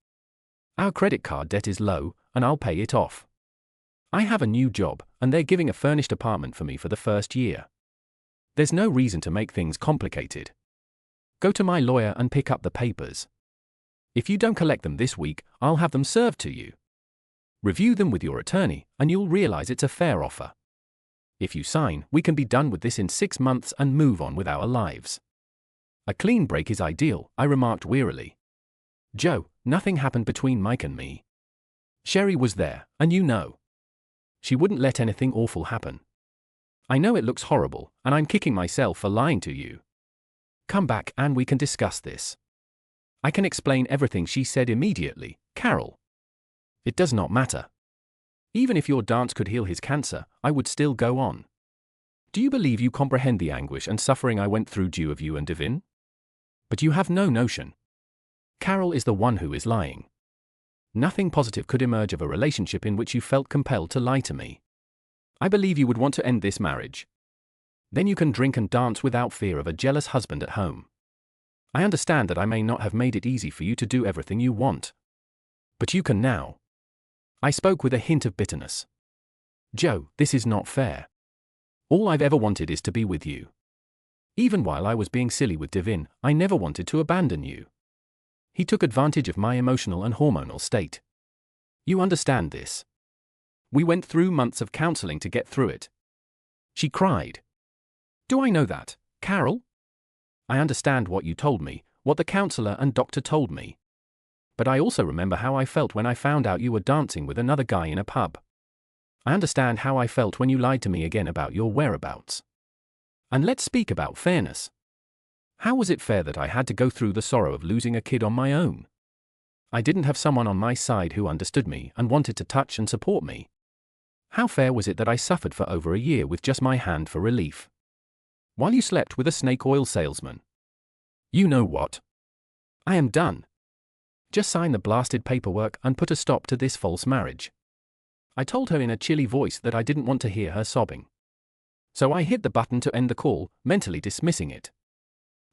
Our credit card debt is low, and I'll pay it off. I have a new job, and they're giving a furnished apartment for me for the first year. There's no reason to make things complicated. Go to my lawyer and pick up the papers. If you don't collect them this week, I'll have them served to you. Review them with your attorney, and you'll realize it's a fair offer. If you sign, we can be done with this in 6 months and move on with our lives." "A clean break is ideal," I remarked wearily. "Joe, nothing happened between Mike and me. Sherry was there, and you know. She wouldn't let anything awful happen. I know it looks horrible, and I'm kicking myself for lying to you. Come back and we can discuss this. I can explain everything," she said immediately. "Carol. It does not matter. Even if your dance could heal his cancer, I would still go on. Do you believe you comprehend the anguish and suffering I went through due of you and Devin? But you have no notion. Carol is the one who is lying. Nothing positive could emerge of a relationship in which you felt compelled to lie to me. I believe you would want to end this marriage. Then you can drink and dance without fear of a jealous husband at home. I understand that I may not have made it easy for you to do everything you want. But you can now." I spoke with a hint of bitterness. "Joe, this is not fair. All I've ever wanted is to be with you. Even while I was being silly with Devin, I never wanted to abandon you. He took advantage of my emotional and hormonal state. You understand this. We went through months of counseling to get through it." She cried. "Do I know that, Carol? I understand what you told me, what the counselor and doctor told me. But I also remember how I felt when I found out you were dancing with another guy in a pub. I understand how I felt when you lied to me again about your whereabouts. And let's speak about fairness. How was it fair that I had to go through the sorrow of losing a kid on my own? I didn't have someone on my side who understood me and wanted to touch and support me. How fair was it that I suffered for over a year with just my hand for relief? While you slept with a snake oil salesman. You know what? I am done. Just sign the blasted paperwork and put a stop to this false marriage. I told her in a chilly voice that I didn't want to hear her sobbing. So I hit the button to end the call, mentally dismissing it.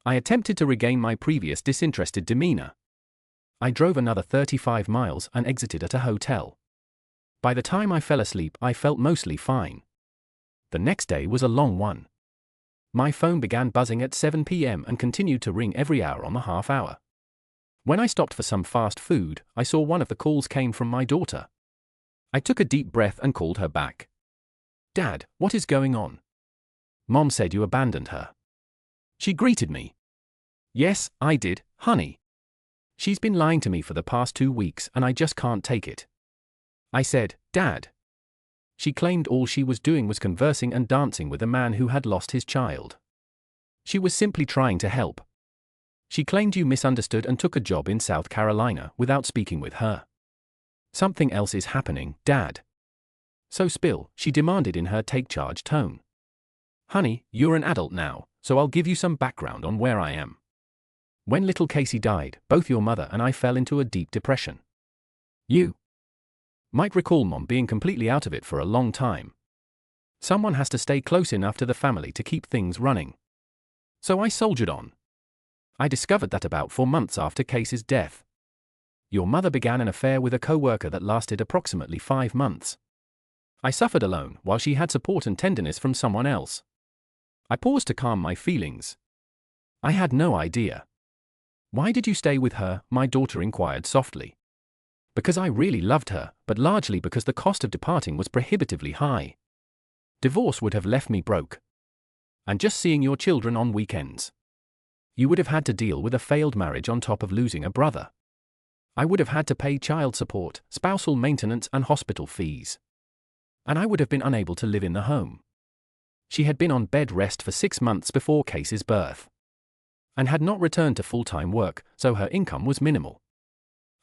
I attempted to regain my previous disinterested demeanor. I drove another 35 miles and exited at a hotel. By the time I fell asleep, I felt mostly fine. The next day was a long one. My phone began buzzing at 7 p.m. and continued to ring every hour on the half hour. When I stopped for some fast food, I saw one of the calls came from my daughter. I took a deep breath and called her back. Dad, what is going on? Mom said you abandoned her. She greeted me. Yes, I did, honey. She's been lying to me for the past 2 weeks and I just can't take it. I said, Dad. She claimed all she was doing was conversing and dancing with a man who had lost his child. She was simply trying to help. She claimed you misunderstood and took a job in South Carolina without speaking with her. Something else is happening, Dad. So spill, she demanded in her take-charge tone. Honey, you're an adult now, so I'll give you some background on where I am. When little Casey died, both your mother and I fell into a deep depression. You might recall Mom being completely out of it for a long time. Someone has to stay close enough to the family to keep things running. So I soldiered on. I discovered that about 4 months after Casey's death, your mother began an affair with a co-worker that lasted approximately 5 months. I suffered alone while she had support and tenderness from someone else. I paused to calm my feelings. I had no idea. Why did you stay with her? My daughter inquired softly. Because I really loved her, but largely because the cost of departing was prohibitively high. Divorce would have left me broke. And just seeing your children on weekends. You would have had to deal with a failed marriage on top of losing a brother. I would have had to pay child support, spousal maintenance and hospital fees. And I would have been unable to live in the home. She had been on bed rest for 6 months before Casey's birth. And had not returned to full-time work, so her income was minimal.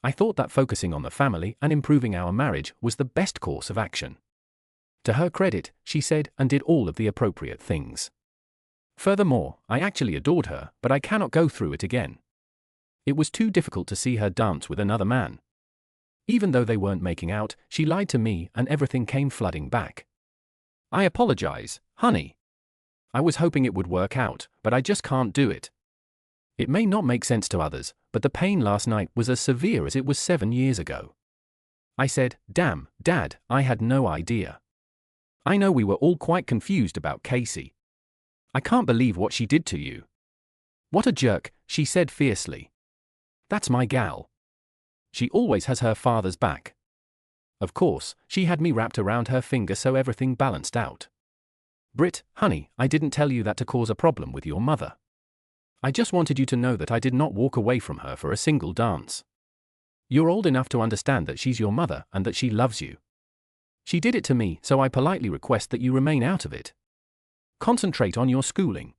I thought that focusing on the family and improving our marriage was the best course of action. To her credit, she said and did all of the appropriate things. Furthermore, I actually adored her, but I cannot go through it again. It was too difficult to see her dance with another man. Even though they weren't making out, she lied to me and everything came flooding back. I apologize, honey. I was hoping it would work out, but I just can't do it. It may not make sense to others, but the pain last night was as severe as it was 7 years ago. I said, Damn, Dad, I had no idea. I know we were all quite confused about Casey. I can't believe what she did to you. What a jerk, she said fiercely. That's my gal. She always has her father's back. Of course, she had me wrapped around her finger so everything balanced out. Britt, honey, I didn't tell you that to cause a problem with your mother. I just wanted you to know that I did not walk away from her for a single dance. You're old enough to understand that she's your mother and that she loves you. She did it to me, so I politely request that you remain out of it. Concentrate on your schooling.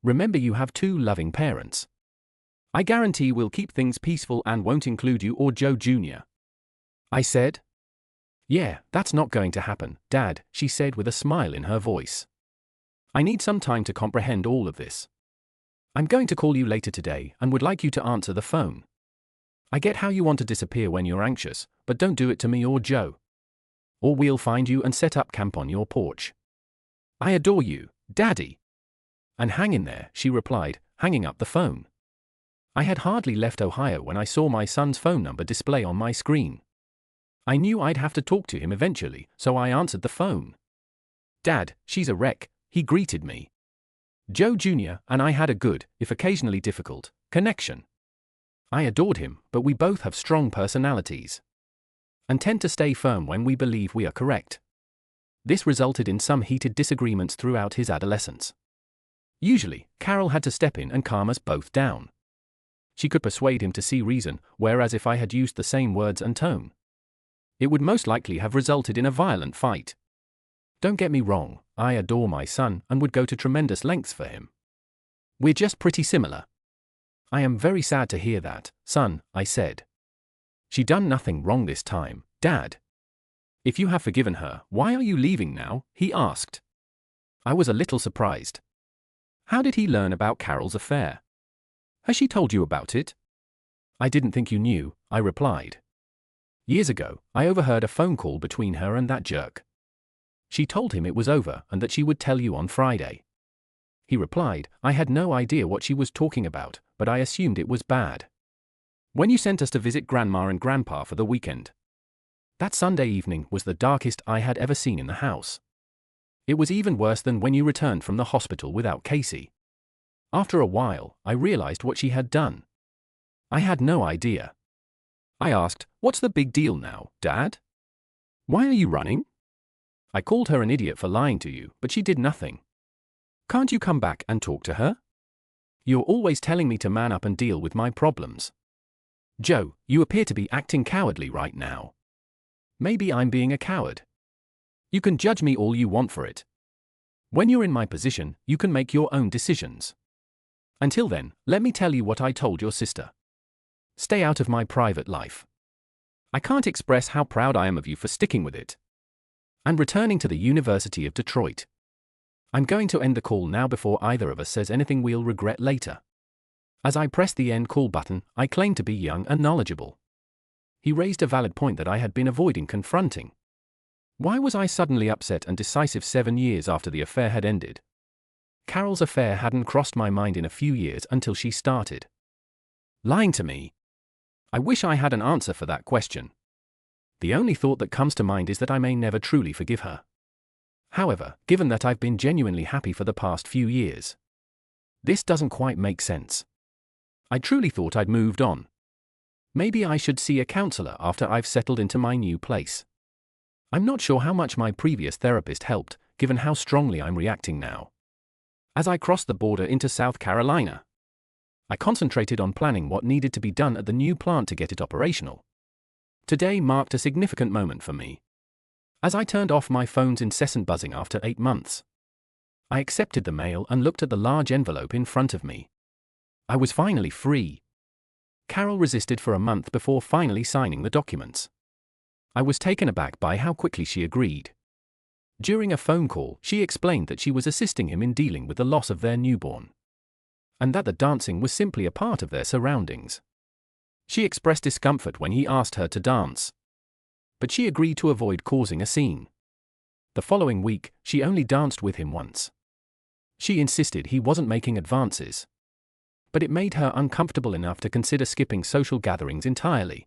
Remember you have 2 loving parents. I guarantee we'll keep things peaceful and won't include you or Joe Jr. I said. Yeah, that's not going to happen, Dad, she said with a smile in her voice. I need some time to comprehend all of this. I'm going to call you later today and would like you to answer the phone. I get how you want to disappear when you're anxious, but don't do it to me or Joe. Or we'll find you and set up camp on your porch. I adore you, Daddy. And hang in there, she replied, hanging up the phone. I had hardly left Ohio when I saw my son's phone number display on my screen. I knew I'd have to talk to him eventually, so I answered the phone. Dad, she's a wreck, he greeted me. Joe Jr. and I had a good, if occasionally difficult, connection. I adored him, but we both have strong personalities. And tend to stay firm when we believe we are correct. This resulted in some heated disagreements throughout his adolescence. Usually, Carol had to step in and calm us both down. She could persuade him to see reason, whereas if I had used the same words and tone, it would most likely have resulted in a violent fight. Don't get me wrong, I adore my son and would go to tremendous lengths for him. We're just pretty similar. I am very sad to hear that, son, I said. She done nothing wrong this time, Dad. If you have forgiven her, why are you leaving now? He asked. I was a little surprised. How did he learn about Carol's affair? Has she told you about it? I didn't think you knew, I replied. Years ago, I overheard a phone call between her and that jerk. She told him it was over and that she would tell you on Friday. He replied, I had no idea what she was talking about, but I assumed it was bad. When you sent us to visit Grandma and Grandpa for the weekend. That Sunday evening was the darkest I had ever seen in the house. It was even worse than when you returned from the hospital without Casey. After a while, I realized what she had done. I had no idea. I asked, what's the big deal now, Dad? Why are you running? I called her an idiot for lying to you, but she did nothing. Can't you come back and talk to her? You're always telling me to man up and deal with my problems. Joe, you appear to be acting cowardly right now. Maybe I'm being a coward. You can judge me all you want for it. When you're in my position, you can make your own decisions. Until then, let me tell you what I told your sister. Stay out of my private life. I can't express how proud I am of you for sticking with it. And returning to the University of Detroit. I'm going to end the call now before either of us says anything we'll regret later. As I pressed the end call button, I claimed to be young and knowledgeable. He raised a valid point that I had been avoiding confronting. Why was I suddenly upset and decisive 7 years after the affair had ended? Carol's affair hadn't crossed my mind in a few years until she started lying to me. I wish I had an answer for that question. The only thought that comes to mind is that I may never truly forgive her. However, given that I've been genuinely happy for the past few years, this doesn't quite make sense. I truly thought I'd moved on. Maybe I should see a counselor after I've settled into my new place. I'm not sure how much my previous therapist helped, given how strongly I'm reacting now. As I crossed the border into South Carolina, I concentrated on planning what needed to be done at the new plant to get it operational. Today marked a significant moment for me. As I turned off my phone's incessant buzzing after 8 months, I accepted the mail and looked at the large envelope in front of me. I was finally free. Carol resisted for a month before finally signing the documents. I was taken aback by how quickly she agreed. During a phone call, she explained that she was assisting him in dealing with the loss of their newborn, and that the dancing was simply a part of their surroundings. She expressed discomfort when he asked her to dance, but she agreed to avoid causing a scene. The following week, she only danced with him once. She insisted he wasn't making advances, but it made her uncomfortable enough to consider skipping social gatherings entirely.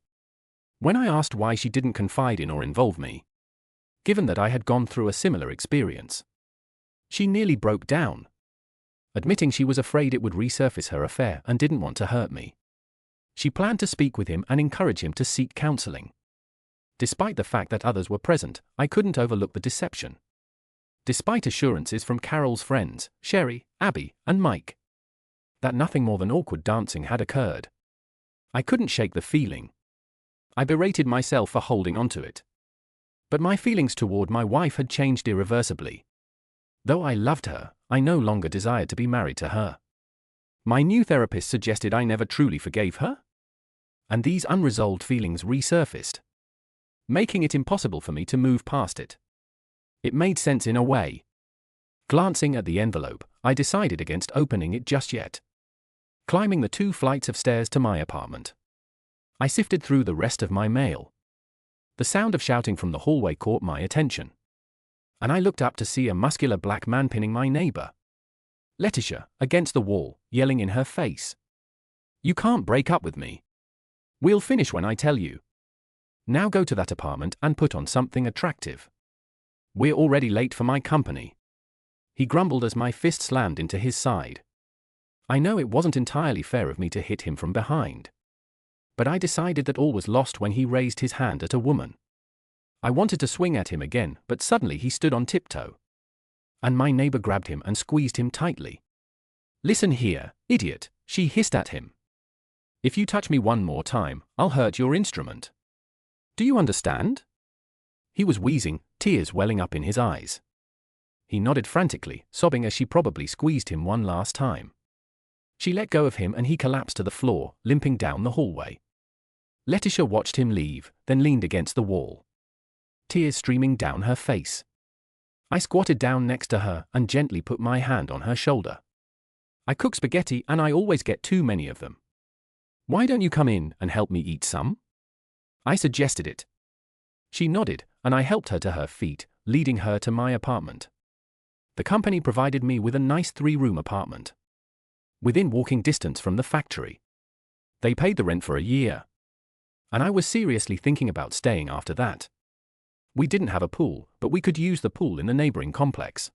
When I asked why she didn't confide in or involve me, given that I had gone through a similar experience, she nearly broke down, admitting she was afraid it would resurface her affair and didn't want to hurt me. She planned to speak with him and encourage him to seek counseling. Despite the fact that others were present, I couldn't overlook the deception. Despite assurances from Carol's friends, Sherry, Abby, and Mike, that nothing more than awkward dancing had occurred, I couldn't shake the feeling. I berated myself for holding onto it. But my feelings toward my wife had changed irreversibly. Though I loved her, I no longer desired to be married to her. My new therapist suggested I never truly forgave her, and these unresolved feelings resurfaced, making it impossible for me to move past it. It made sense in a way. Glancing at the envelope, I decided against opening it just yet. Climbing the 2 flights of stairs to my apartment, I sifted through the rest of my mail. The sound of shouting from the hallway caught my attention, and I looked up to see a muscular black man pinning my neighbor, Letitia, against the wall, yelling in her face, "You can't break up with me. We'll finish when I tell you. Now go to that apartment and put on something attractive. We're already late for my company." He grumbled as my fist slammed into his side. I know it wasn't entirely fair of me to hit him from behind, but I decided that all was lost when he raised his hand at a woman. I wanted to swing at him again, but suddenly he stood on tiptoe, and my neighbor grabbed him and squeezed him tightly. "Listen here, idiot," she hissed at him. "If you touch me one more time, I'll hurt your instrument. Do you understand?" He was wheezing, tears welling up in his eyes. He nodded frantically, sobbing as she probably squeezed him one last time. She let go of him and he collapsed to the floor, limping down the hallway. Letitia watched him leave, then leaned against the wall, tears streaming down her face. I squatted down next to her and gently put my hand on her shoulder. I cook spaghetti and I always get too many of them. Why don't you come in and help me eat some? I suggested it. She nodded, and I helped her to her feet, leading her to my apartment. The company provided me with a nice 3-room apartment, within walking distance from the factory. They paid the rent for a year, and I was seriously thinking about staying after that. We didn't have a pool, but we could use the pool in the neighboring complex.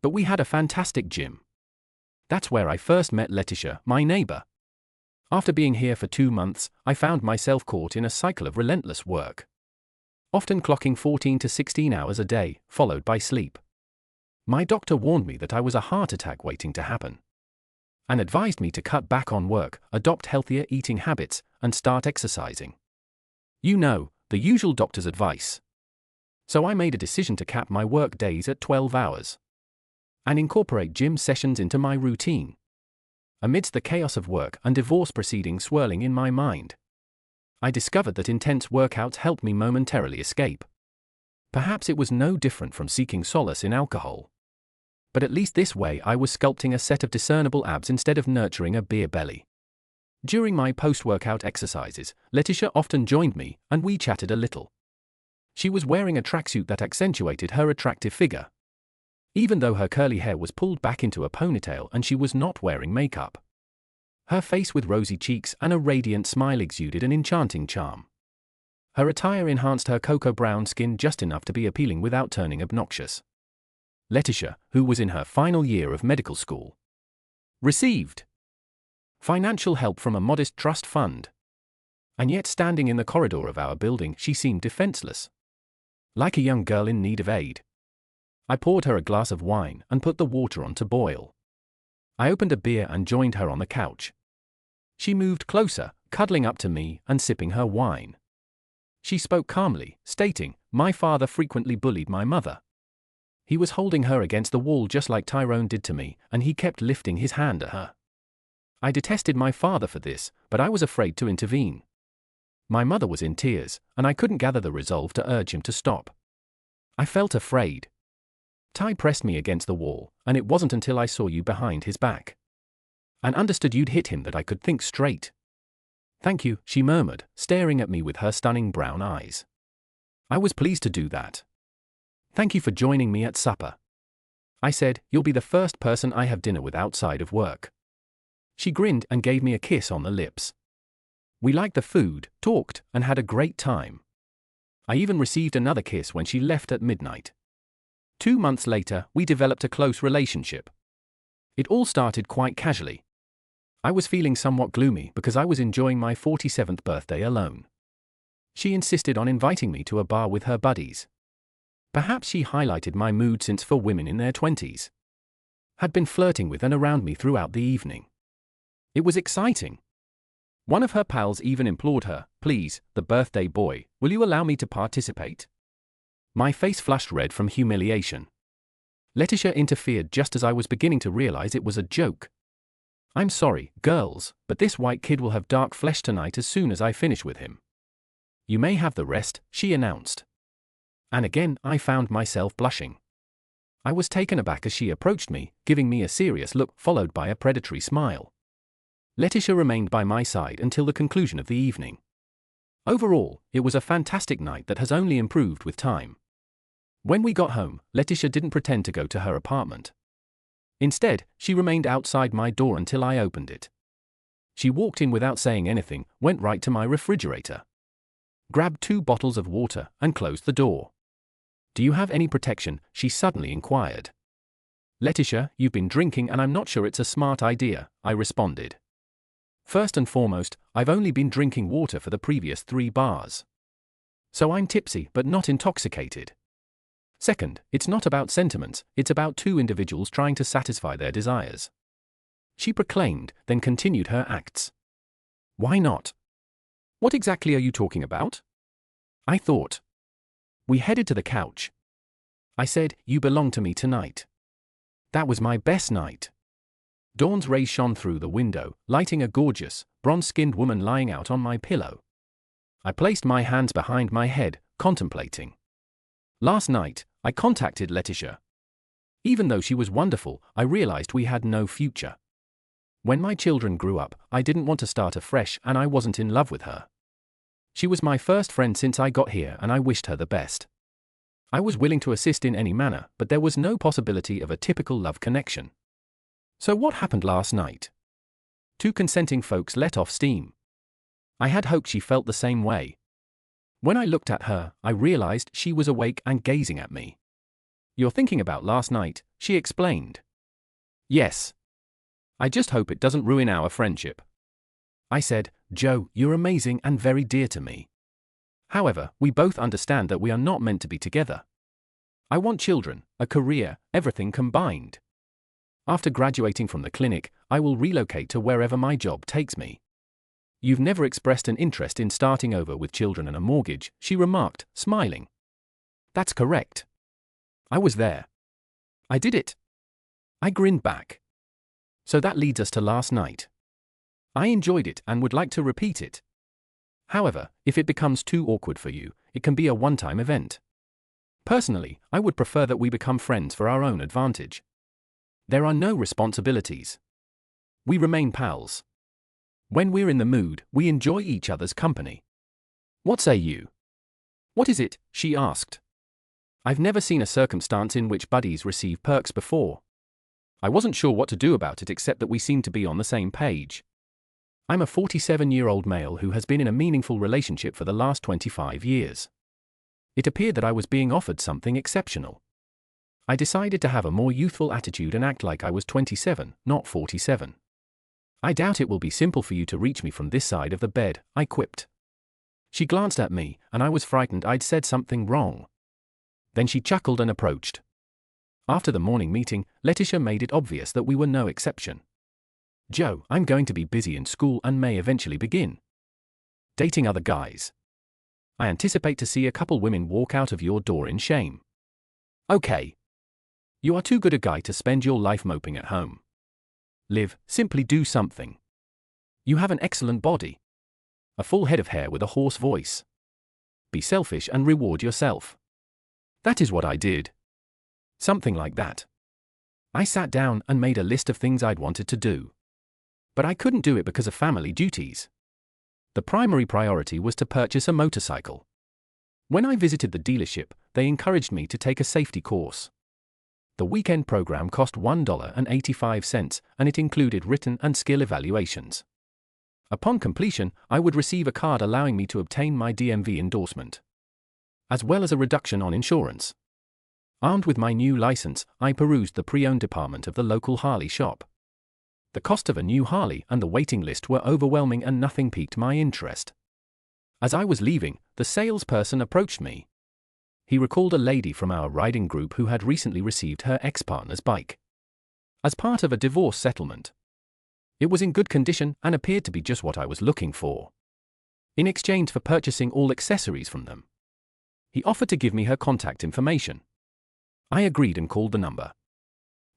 But we had a fantastic gym. That's where I first met Letitia, my neighbor. After being here for 2 months, I found myself caught in a cycle of relentless work, often clocking 14 to 16 hours a day, followed by sleep. My doctor warned me that I was a heart attack waiting to happen, and advised me to cut back on work, adopt healthier eating habits, and start exercising. You know, the usual doctor's advice. So I made a decision to cap my work days at 12 hours and incorporate gym sessions into my routine. Amidst the chaos of work and divorce proceedings swirling in my mind, I discovered that intense workouts helped me momentarily escape. Perhaps it was no different from seeking solace in alcohol. But at least this way I was sculpting a set of discernible abs instead of nurturing a beer belly. During my post-workout exercises, Letitia often joined me, and we chatted a little. She was wearing a tracksuit that accentuated her attractive figure, even though her curly hair was pulled back into a ponytail and she was not wearing makeup. Her face with rosy cheeks and a radiant smile exuded an enchanting charm. Her attire enhanced her cocoa brown skin just enough to be appealing without turning obnoxious. Letitia, who was in her final year of medical school, received financial help from a modest trust fund. And yet standing in the corridor of our building, she seemed defenseless, like a young girl in need of aid. I poured her a glass of wine and put the water on to boil. I opened a beer and joined her on the couch. She moved closer, cuddling up to me and sipping her wine. She spoke calmly, stating, "My father frequently bullied my mother. He was holding her against the wall just like Tyrone did to me, and he kept lifting his hand at her. I detested my father for this, but I was afraid to intervene. My mother was in tears, and I couldn't gather the resolve to urge him to stop. I felt afraid. Ty pressed me against the wall, and it wasn't until I saw you behind his back and understood you'd hit him that I could think straight." "Thank you," she murmured, staring at me with her stunning brown eyes. "I was pleased to do that. Thank you for joining me at supper." I said, "You'll be the first person I have dinner with outside of work." She grinned and gave me a kiss on the lips. We liked the food, talked, and had a great time. I even received another kiss when she left at midnight. 2 months later, we developed a close relationship. It all started quite casually. I was feeling somewhat gloomy because I was enjoying my 47th birthday alone. She insisted on inviting me to a bar with her buddies. Perhaps she highlighted my mood since for women in their 20s had been flirting with and around me throughout the evening. It was exciting. One of her pals even implored her, "Please, the birthday boy, will you allow me to participate?" My face flushed red from humiliation. Letitia interfered just as I was beginning to realize it was a joke. "I'm sorry, girls, but this white kid will have dark flesh tonight as soon as I finish with him. You may have the rest," she announced. And again, I found myself blushing. I was taken aback as she approached me, giving me a serious look followed by a predatory smile. Letitia remained by my side until the conclusion of the evening. Overall, it was a fantastic night that has only improved with time. When we got home, Letitia didn't pretend to go to her apartment. Instead, she remained outside my door until I opened it. She walked in without saying anything, went right to my refrigerator, grabbed 2 bottles of water, and closed the door. "Do you have any protection?" she suddenly inquired. "Letitia, you've been drinking and I'm not sure it's a smart idea," I responded. "First and foremost, I've only been drinking water for the previous 3 bars. So I'm tipsy but not intoxicated. Second, it's not about sentiments, it's about 2 individuals trying to satisfy their desires," she proclaimed, then continued her acts. "Why not? What exactly are you talking about?" I thought. We headed to the couch. I said, "You belong to me tonight." That was my best night. Dawn's rays shone through the window, lighting a gorgeous, bronze-skinned woman lying out on my pillow. I placed my hands behind my head, contemplating. Last night, I contacted Letitia. Even though she was wonderful, I realized we had no future. When my children grew up, I didn't want to start afresh and I wasn't in love with her. She was my first friend since I got here and I wished her the best. I was willing to assist in any manner, but there was no possibility of a typical love connection. So what happened last night? Two consenting folks let off steam. I had hoped she felt the same way. When I looked at her, I realized she was awake and gazing at me. "You're thinking about last night," she explained. "Yes. I just hope it doesn't ruin our friendship." I said, "Joe, you're amazing and very dear to me. However, we both understand that we are not meant to be together. I want children, a career, everything combined. After graduating from the clinic, I will relocate to wherever my job takes me." "You've never expressed an interest in starting over with children and a mortgage," she remarked, smiling. "That's correct. I was there. I did it." I grinned back. "So that leads us to last night. I enjoyed it and would like to repeat it. However, if it becomes too awkward for you, it can be a one-time event. Personally, I would prefer that we become friends for our own advantage. There are no responsibilities. We remain pals. When we're in the mood, we enjoy each other's company. What say you?" "What is it?" she asked. I've never seen a circumstance in which buddies receive perks before. I wasn't sure what to do about it except that we seemed to be on the same page. I'm a 47-year-old male who has been in a meaningful relationship for the last 25 years. It appeared that I was being offered something exceptional. I decided to have a more youthful attitude and act like I was 27, not 47. "I doubt it will be simple for you to reach me from this side of the bed," I quipped. She glanced at me, and I was frightened I'd said something wrong. Then she chuckled and approached. After the morning meeting, Letitia made it obvious that we were no exception. "Joe, I'm going to be busy in school and may eventually begin dating other guys. I anticipate to see a couple women walk out of your door in shame." "Okay. You are too good a guy to spend your life moping at home. Live, simply do something. You have an excellent body. A full head of hair with a hoarse voice. Be selfish and reward yourself." That is what I did. Something like that. I sat down and made a list of things I'd wanted to do. But I couldn't do it because of family duties. The primary priority was to purchase a motorcycle. When I visited the dealership, they encouraged me to take a safety course. The weekend program cost $1.85 and it included written and skill evaluations. Upon completion, I would receive a card allowing me to obtain my DMV endorsement, as well as a reduction on insurance. Armed with my new license, I perused the pre-owned department of the local Harley shop. The cost of a new Harley and the waiting list were overwhelming and nothing piqued my interest. As I was leaving, the salesperson approached me. He recalled a lady from our riding group who had recently received her ex-partner's bike as part of a divorce settlement. It was in good condition and appeared to be just what I was looking for. In exchange for purchasing all accessories from them, he offered to give me her contact information. I agreed and called the number.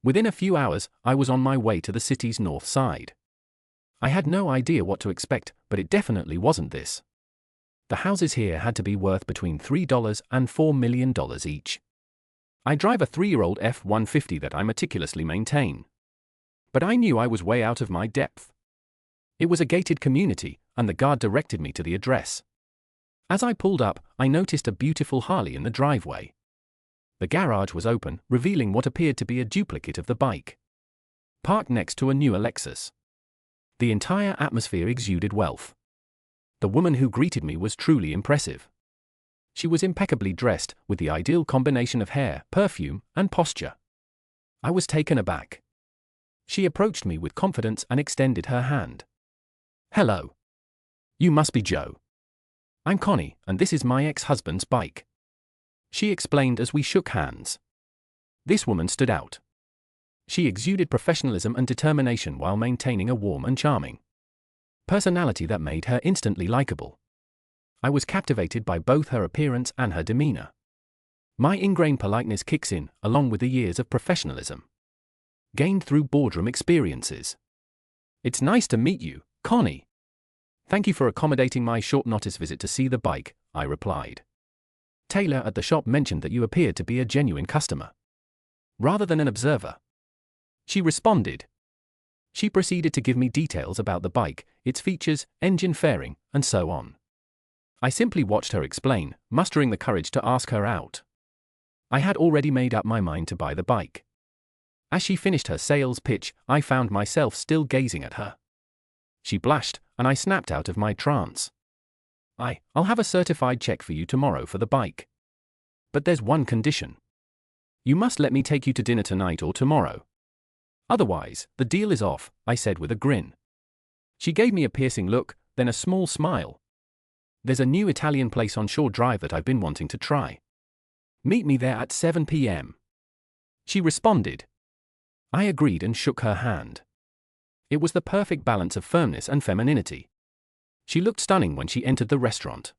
Within a few hours, I was on my way to the city's north side. I had no idea what to expect, but it definitely wasn't this. The houses here had to be worth between $3 and $4 million each. I drive a 3-year-old F-150 that I meticulously maintain. But I knew I was way out of my depth. It was a gated community, and the guard directed me to the address. As I pulled up, I noticed a beautiful Harley in the driveway. The garage was open, revealing what appeared to be a duplicate of the bike, parked next to a newer Lexus. The entire atmosphere exuded wealth. The woman who greeted me was truly impressive. She was impeccably dressed, with the ideal combination of hair, perfume, and posture. I was taken aback. She approached me with confidence and extended her hand. "Hello. You must be Joe. I'm Connie, and this is my ex-husband's bike," she explained as we shook hands. This woman stood out. She exuded professionalism and determination while maintaining a warm and charming personality that made her instantly likable. I was captivated by both her appearance and her demeanor. My ingrained politeness kicks in, along with the years of professionalism gained through boardroom experiences. "It's nice to meet you, Connie. Thank you for accommodating my short-notice visit to see the bike," I replied. "Taylor at the shop mentioned that you appeared to be a genuine customer, rather than an observer," she responded. She proceeded to give me details about the bike, its features, engine fairing, and so on. I simply watched her explain, mustering the courage to ask her out. I had already made up my mind to buy the bike. As she finished her sales pitch, I found myself still gazing at her. She blushed, and I snapped out of my trance. I'll have a certified check for you tomorrow for the bike. But there's one condition. You must let me take you to dinner tonight or tomorrow. Otherwise, the deal is off, I said with a grin. She gave me a piercing look, then a small smile. There's a new Italian place on Shore Drive that I've been wanting to try. Meet me there at 7 p.m. She responded. I agreed and shook her hand. It was the perfect balance of firmness and femininity. She looked stunning when she entered the restaurant.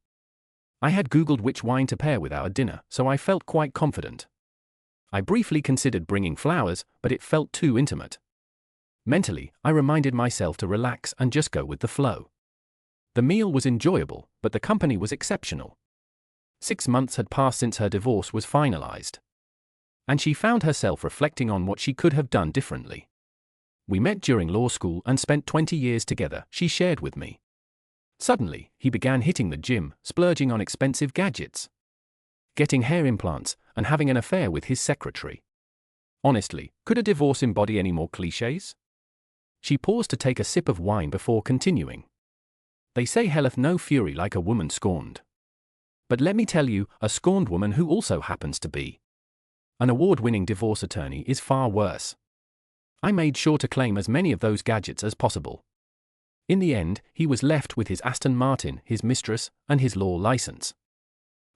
I had Googled which wine to pair with our dinner, so I felt quite confident. I briefly considered bringing flowers, but it felt too intimate. Mentally, I reminded myself to relax and just go with the flow. The meal was enjoyable, but the company was exceptional. 6 months had passed since her divorce was finalized. And she found herself reflecting on what she could have done differently. We met during law school and spent 20 years together, she shared with me. Suddenly, he began hitting the gym, splurging on expensive gadgets, getting hair implants, and having an affair with his secretary. Honestly, could a divorce embody any more clichés? She paused to take a sip of wine before continuing. They say helleth no fury like a woman scorned. But let me tell you, a scorned woman who also happens to be an award-winning divorce attorney is far worse. I made sure to claim as many of those gadgets as possible. In the end, he was left with his Aston Martin, his mistress, and his law license.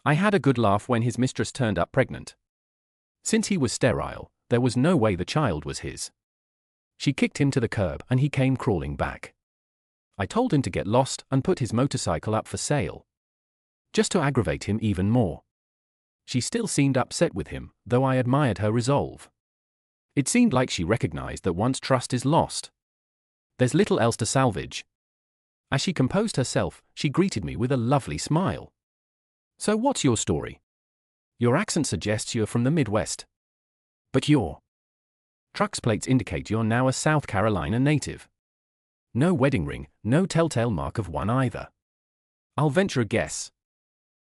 I had a good laugh when his mistress turned up pregnant. Since he was sterile, there was no way the child was his. She kicked him to the curb and he came crawling back. I told him to get lost and put his motorcycle up for sale, just to aggravate him even more. She still seemed upset with him, though I admired her resolve. It seemed like she recognized that once trust is lost, there's little else to salvage. As she composed herself, she greeted me with a lovely smile. So what's your story? Your accent suggests you're from the Midwest. But your truck's plates indicate you're now a South Carolina native. No wedding ring, no telltale mark of one either. I'll venture a guess.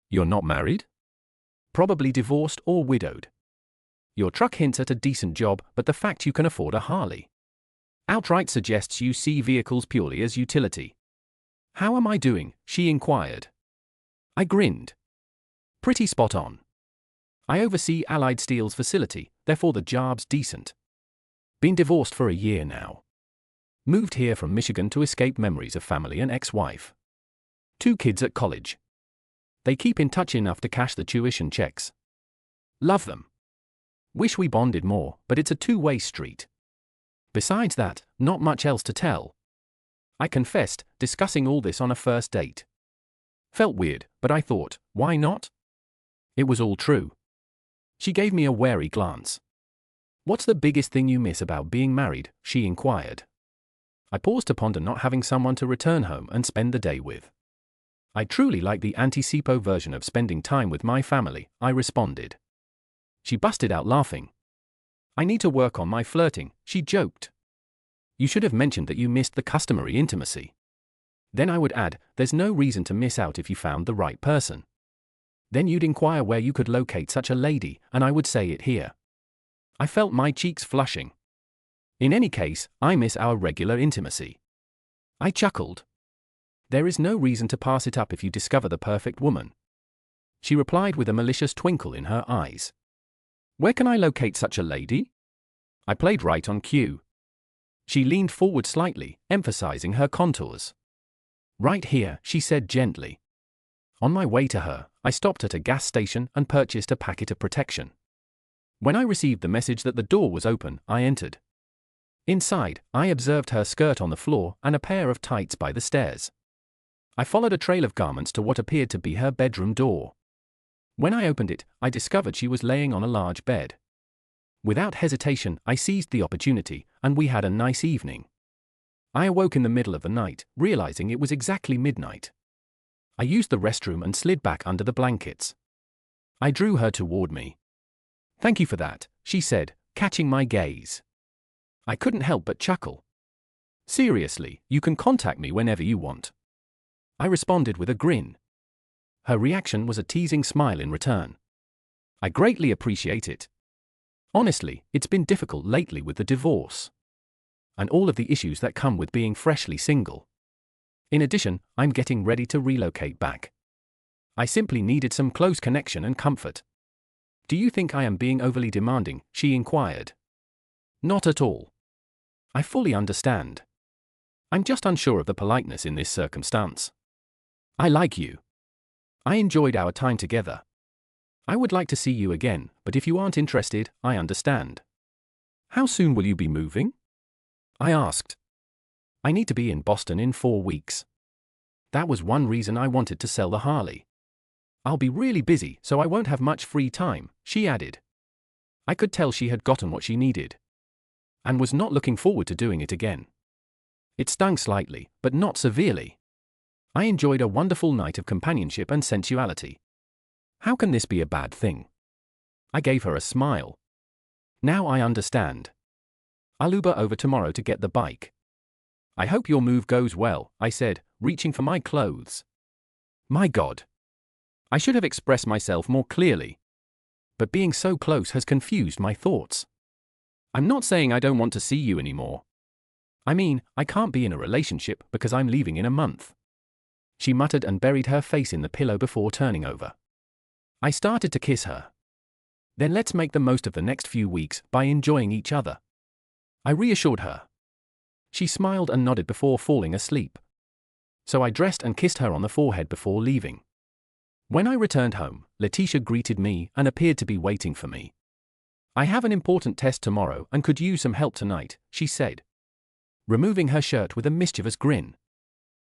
You're not married? Probably divorced or widowed. Your truck hints at a decent job, but the fact you can afford a Harley outright suggests you see vehicles purely as utility. How am I doing? She inquired. I grinned. Pretty spot on. I oversee Allied Steel's facility, therefore the job's decent. Been divorced for a year now. Moved here from Michigan to escape memories of family and ex-wife. 2 kids at college. They keep in touch enough to cash the tuition checks. Love them. Wish we bonded more, but it's a two-way street. Besides that, not much else to tell. I confessed, discussing all this on a first date. Felt weird, but I thought, why not? It was all true. She gave me a wary glance. What's the biggest thing you miss about being married? She inquired. I paused to ponder not having someone to return home and spend the day with. I truly like the anticipo version of spending time with my family, I responded. She busted out laughing. I need to work on my flirting, she joked. You should have mentioned that you missed the customary intimacy. Then I would add, there's no reason to miss out if you found the right person. Then you'd inquire where you could locate such a lady, and I would say it here. I felt my cheeks flushing. In any case, I miss our regular intimacy. I chuckled. There is no reason to pass it up if you discover the perfect woman. She replied with a malicious twinkle in her eyes. Where can I locate such a lady? I played right on cue. She leaned forward slightly, emphasizing her contours. Right here, she said gently. On my way to her, I stopped at a gas station and purchased a packet of protection. When I received the message that the door was open, I entered. Inside, I observed her skirt on the floor and a pair of tights by the stairs. I followed a trail of garments to what appeared to be her bedroom door. When I opened it, I discovered she was laying on a large bed. Without hesitation, I seized the opportunity, and we had a nice evening. I awoke in the middle of the night, realizing it was exactly midnight. I used the restroom and slid back under the blankets. I drew her toward me. Thank you for that, she said, catching my gaze. I couldn't help but chuckle. Seriously, you can contact me whenever you want. I responded with a grin. Her reaction was a teasing smile in return. I greatly appreciate it. Honestly, it's been difficult lately with the divorce and all of the issues that come with being freshly single. In addition, I'm getting ready to relocate back. I simply needed some close connection and comfort. Do you think I am being overly demanding? She inquired. Not at all. I fully understand. I'm just unsure of the politeness in this circumstance. I like you. I enjoyed our time together. I would like to see you again, but if you aren't interested, I understand. How soon will you be moving? I asked. I need to be in Boston in 4 weeks. That was one reason I wanted to sell the Harley. I'll be really busy, so I won't have much free time, she added. I could tell she had gotten what she needed and was not looking forward to doing it again. It stung slightly, but not severely. I enjoyed a wonderful night of companionship and sensuality. How can this be a bad thing? I gave her a smile. Now I understand. I'll Uber over tomorrow to get the bike. I hope your move goes well, I said, reaching for my clothes. My God. I should have expressed myself more clearly. But being so close has confused my thoughts. I'm not saying I don't want to see you anymore. I mean, I can't be in a relationship because I'm leaving in a month. She muttered and buried her face in the pillow before turning over. I started to kiss her. Then let's make the most of the next few weeks by enjoying each other. I reassured her. She smiled and nodded before falling asleep. So I dressed and kissed her on the forehead before leaving. When I returned home, Letitia greeted me and appeared to be waiting for me. I have an important test tomorrow and could use some help tonight, she said, removing her shirt with a mischievous grin.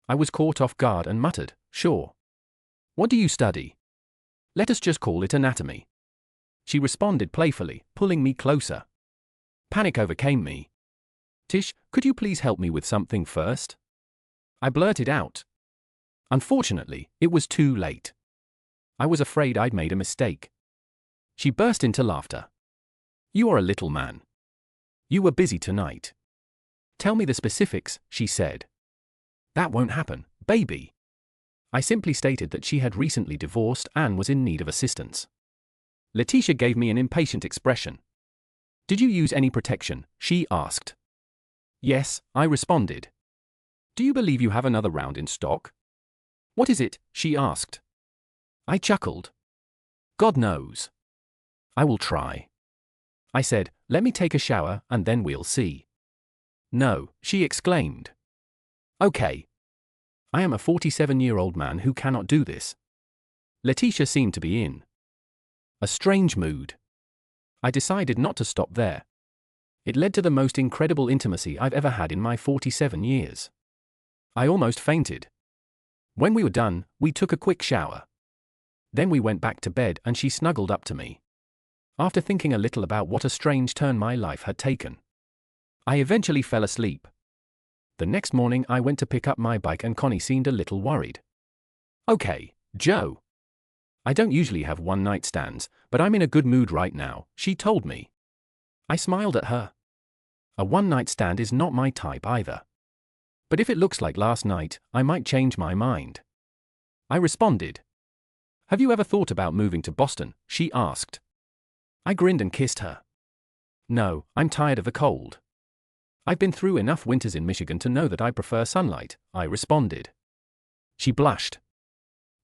I was caught off guard and muttered, sure. What do you study? Let us just call it anatomy. She responded playfully, pulling me closer. Panic overcame me. Tish, could you please help me with something first? I blurted out. Unfortunately, it was too late. I was afraid I'd made a mistake. She burst into laughter. You are a little man. You were busy tonight. Tell me the specifics, she said. That won't happen, baby. I simply stated that she had recently divorced and was in need of assistance. Letitia gave me an impatient expression. Did you use any protection? She asked. Yes, I responded. Do you believe you have another round in stock? What is it? She asked. I chuckled. God knows. I will try. I said, let me take a shower and then we'll see. No, she exclaimed. Okay. I am a 47-year-old man who cannot do this. Letitia seemed to be in a strange mood. I decided not to stop there. It led to the most incredible intimacy I've ever had in my 47 years. I almost fainted. When we were done, we took a quick shower. Then we went back to bed and she snuggled up to me. After thinking a little about what a strange turn my life had taken, I eventually fell asleep. The next morning I went to pick up my bike and Connie seemed a little worried. Okay, Joe. I don't usually have one-night stands, but I'm in a good mood right now, she told me. I smiled at her. A one-night stand is not my type either. But if it looks like last night, I might change my mind. I responded. Have you ever thought about moving to Boston? She asked. I grinned and kissed her. No, I'm tired of the cold. I've been through enough winters in Michigan to know that I prefer sunlight, I responded. She blushed.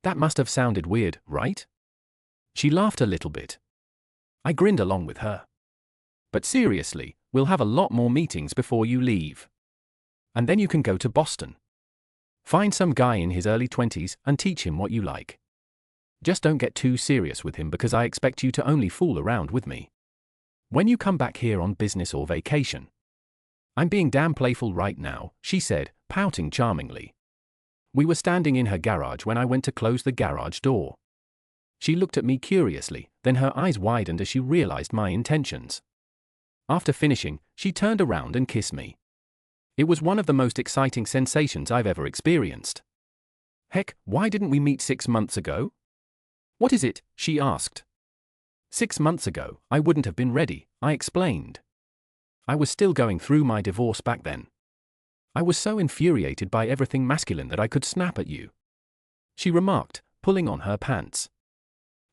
That must have sounded weird, right? She laughed a little bit. I grinned along with her. But seriously, we'll have a lot more meetings before you leave. And then you can go to Boston. Find some guy in his early 20s and teach him what you like. Just don't get too serious with him because I expect you to only fool around with me when you come back here on business or vacation. I'm being damn playful right now, she said, pouting charmingly. We were standing in her garage when I went to close the garage door. She looked at me curiously, then her eyes widened as she realized my intentions. After finishing, she turned around and kissed me. It was one of the most exciting sensations I've ever experienced. Heck, why didn't we meet 6 months ago? What is it? She asked. 6 months ago, I wouldn't have been ready, I explained. I was still going through my divorce back then. I was so infuriated by everything masculine that I could snap at you," she remarked, pulling on her pants.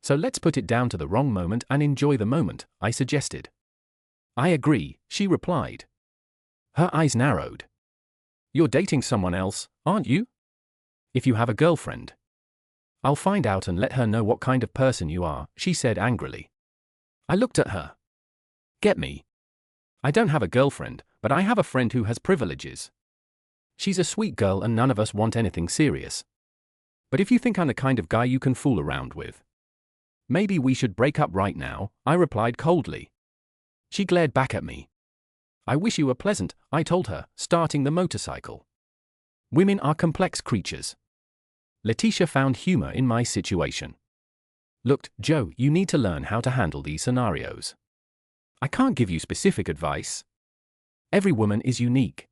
"So let's put it down to the wrong moment and enjoy the moment," I suggested. "I agree," she replied. Her eyes narrowed. "You're dating someone else, aren't you? If you have a girlfriend, I'll find out and let her know what kind of person you are," she said angrily. I looked at her. "Get me? I don't have a girlfriend, but I have a friend who has privileges. She's a sweet girl and none of us want anything serious. But if you think I'm the kind of guy you can fool around with, maybe we should break up right now," I replied coldly. She glared back at me. "I wish you were pleasant," I told her, starting the motorcycle. Women are complex creatures. Letitia found humor in my situation. "Look, Joe, you need to learn how to handle these scenarios. I can't give you specific advice. Every woman is unique.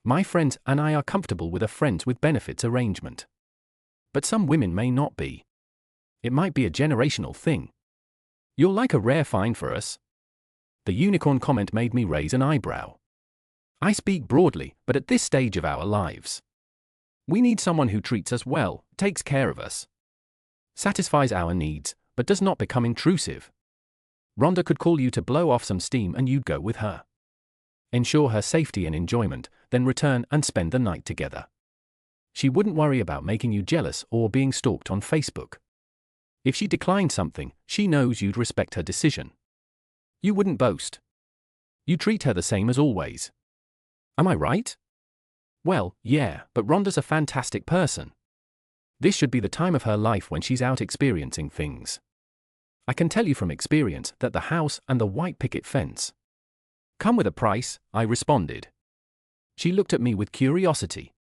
My friends and I are comfortable with a friends with benefits arrangement. But some women may not be. It might be a generational thing. You're like a rare find for us." The unicorn comment made me raise an eyebrow. I speak broadly, but at this stage of our lives, we need someone who treats us well, takes care of us, satisfies our needs, but does not become intrusive. Rhonda could call you to blow off some steam and you'd go with her. Ensure her safety and enjoyment, then return and spend the night together. She wouldn't worry about making you jealous or being stalked on Facebook. If she declined something, she knows you'd respect her decision. You wouldn't boast. You treat her the same as always. Am I right? Well, yeah, but Rhonda's a fantastic person. This should be the time of her life when she's out experiencing things. I can tell you from experience that the house and the white picket fence come with a price," I responded. She looked at me with curiosity.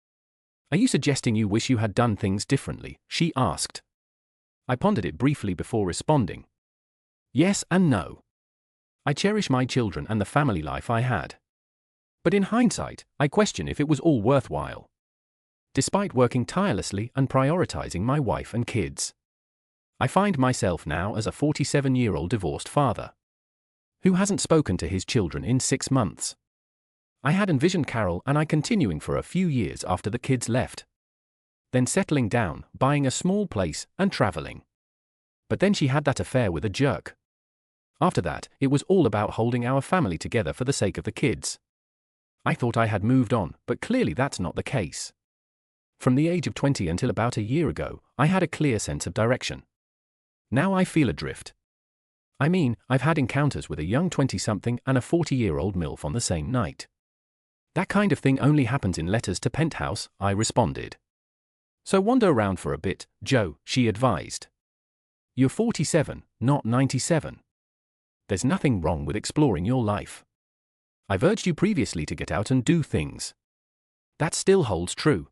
"Are you suggesting you wish you had done things differently?" she asked. I pondered it briefly before responding. Yes and no. I cherish my children and the family life I had. But in hindsight, I question if it was all worthwhile. Despite working tirelessly and prioritizing my wife and kids, I find myself now as a 47-year-old divorced father who hasn't spoken to his children in 6 months. I had envisioned Carol and I continuing for a few years after the kids left, then settling down, buying a small place, and traveling. But then she had that affair with a jerk. After that, it was all about holding our family together for the sake of the kids. I thought I had moved on, but clearly that's not the case. From the age of 20 until about a year ago, I had a clear sense of direction. Now I feel adrift. I mean, I've had encounters with a young 20-something and a 40-year-old MILF on the same night. That kind of thing only happens in letters to Penthouse, I responded. So wander around for a bit, Joe, she advised. You're 47, not 97. There's nothing wrong with exploring your life. I've urged you previously to get out and do things. That still holds true.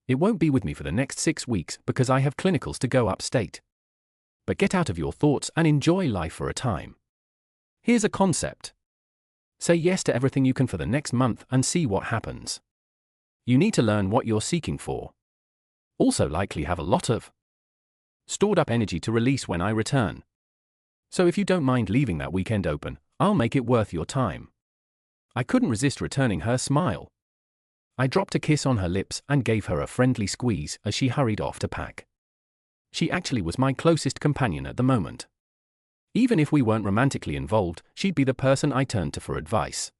It won't be with me for the next 6 weeks because I have clinicals to go upstate. But get out of your thoughts and enjoy life for a time. Here's a concept. Say yes to everything you can for the next month and see what happens. You need to learn what you're seeking for. Also likely have a lot of stored up energy to release when I return. So if you don't mind leaving that weekend open, I'll make it worth your time. I couldn't resist returning her smile. I dropped a kiss on her lips and gave her a friendly squeeze as she hurried off to pack. She actually was my closest companion at the moment. Even if we weren't romantically involved, she'd be the person I turned to for advice.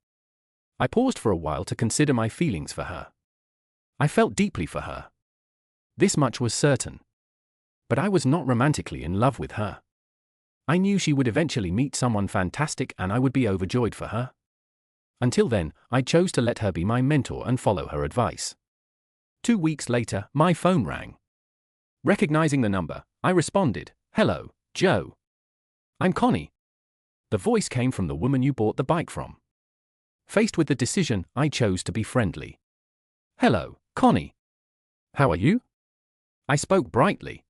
I paused for a while to consider my feelings for her. I felt deeply for her. This much was certain. But I was not romantically in love with her. I knew she would eventually meet someone fantastic and I would be overjoyed for her. Until then, I chose to let her be my mentor and follow her advice. 2 weeks later, my phone rang. Recognizing the number, I responded, "Hello, Joe. I'm Connie." The voice came from the woman you bought the bike from. Faced with the decision, I chose to be friendly. "Hello, Connie. How are you?" I spoke brightly.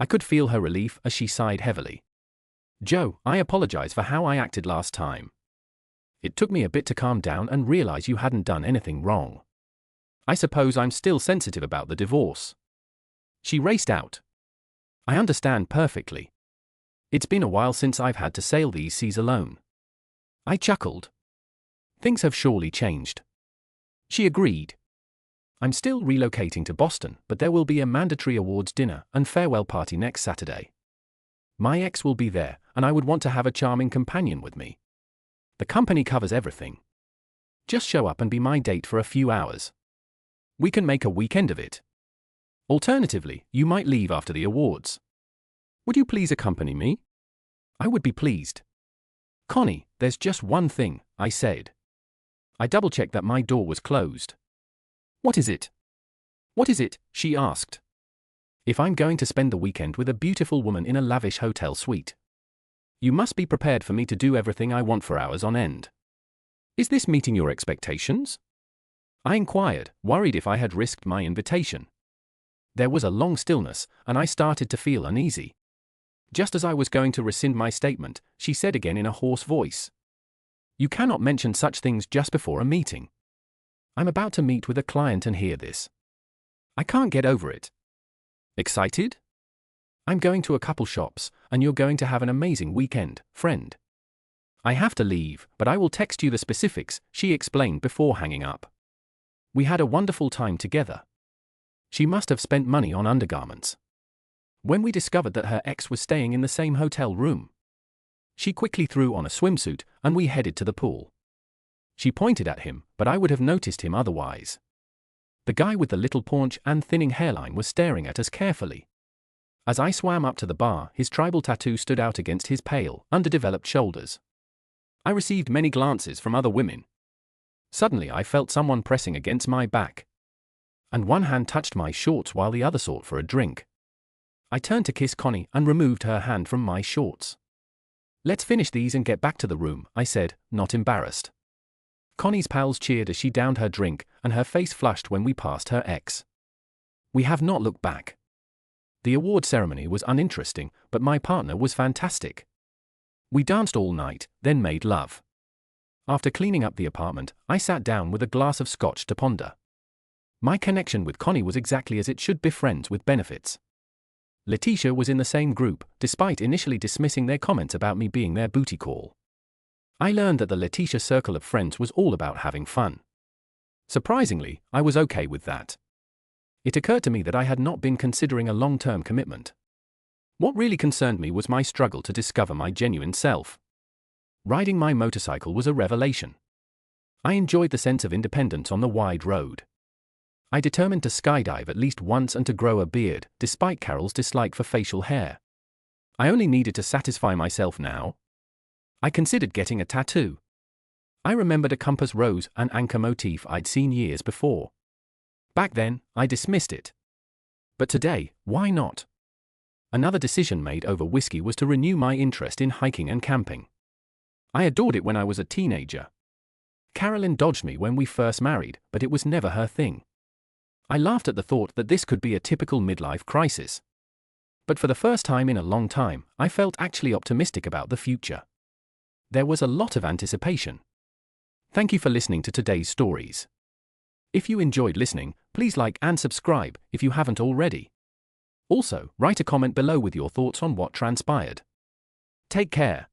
I could feel her relief as she sighed heavily. "Joe, I apologize for how I acted last time. It took me a bit to calm down and realize you hadn't done anything wrong. I suppose I'm still sensitive about the divorce." She raced out. "I understand perfectly. It's been a while since I've had to sail these seas alone." I chuckled. Things have surely changed. She agreed. I'm still relocating to Boston, but there will be a mandatory awards dinner and farewell party next Saturday. My ex will be there, and I would want to have a charming companion with me. The company covers everything. Just show up and be my date for a few hours. We can make a weekend of it. Alternatively, you might leave after the awards. Would you please accompany me? I would be pleased. Connie, there's just one thing, I said. I double-checked that my door was closed. What is it? What is it? She asked. If I'm going to spend the weekend with a beautiful woman in a lavish hotel suite, you must be prepared for me to do everything I want for hours on end. Is this meeting your expectations? I inquired, worried if I had risked my invitation. There was a long stillness, and I started to feel uneasy. Just as I was going to rescind my statement, she said again in a hoarse voice, "You cannot mention such things just before a meeting. I'm about to meet with a client and hear this. I can't get over it." Excited? I'm going to a couple shops, and you're going to have an amazing weekend, friend. I have to leave, but I will text you the specifics, she explained before hanging up. We had a wonderful time together. She must have spent money on undergarments. When we discovered that her ex was staying in the same hotel room, she quickly threw on a swimsuit, and we headed to the pool. She pointed at him, but I would have noticed him otherwise. The guy with the little paunch and thinning hairline was staring at us carefully. As I swam up to the bar, his tribal tattoo stood out against his pale, underdeveloped shoulders. I received many glances from other women. Suddenly I felt someone pressing against my back, and one hand touched my shorts while the other sought for a drink. I turned to kiss Connie and removed her hand from my shorts. Let's finish these and get back to the room, I said, not embarrassed. Connie's pals cheered as she downed her drink, and her face flushed when we passed her ex. We have not looked back. The award ceremony was uninteresting, but my partner was fantastic. We danced all night, then made love. After cleaning up the apartment, I sat down with a glass of scotch to ponder. My connection with Connie was exactly as it should be, friends with benefits. Letitia was in the same group, despite initially dismissing their comments about me being their booty call. I learned that the Letitia circle of friends was all about having fun. Surprisingly, I was okay with that. It occurred to me that I had not been considering a long-term commitment. What really concerned me was my struggle to discover my genuine self. Riding my motorcycle was a revelation. I enjoyed the sense of independence on the wide road. I determined to skydive at least once and to grow a beard, despite Carol's dislike for facial hair. I only needed to satisfy myself now. I considered getting a tattoo. I remembered a compass rose and anchor motif I'd seen years before. Back then, I dismissed it. But today, why not? Another decision made over whiskey was to renew my interest in hiking and camping. I adored it when I was a teenager. Carolyn dodged me when we first married, but it was never her thing. I laughed at the thought that this could be a typical midlife crisis. But for the first time in a long time, I felt actually optimistic about the future. There was a lot of anticipation. Thank you for listening to today's stories. If you enjoyed listening, please like and subscribe if you haven't already. Also, write a comment below with your thoughts on what transpired. Take care.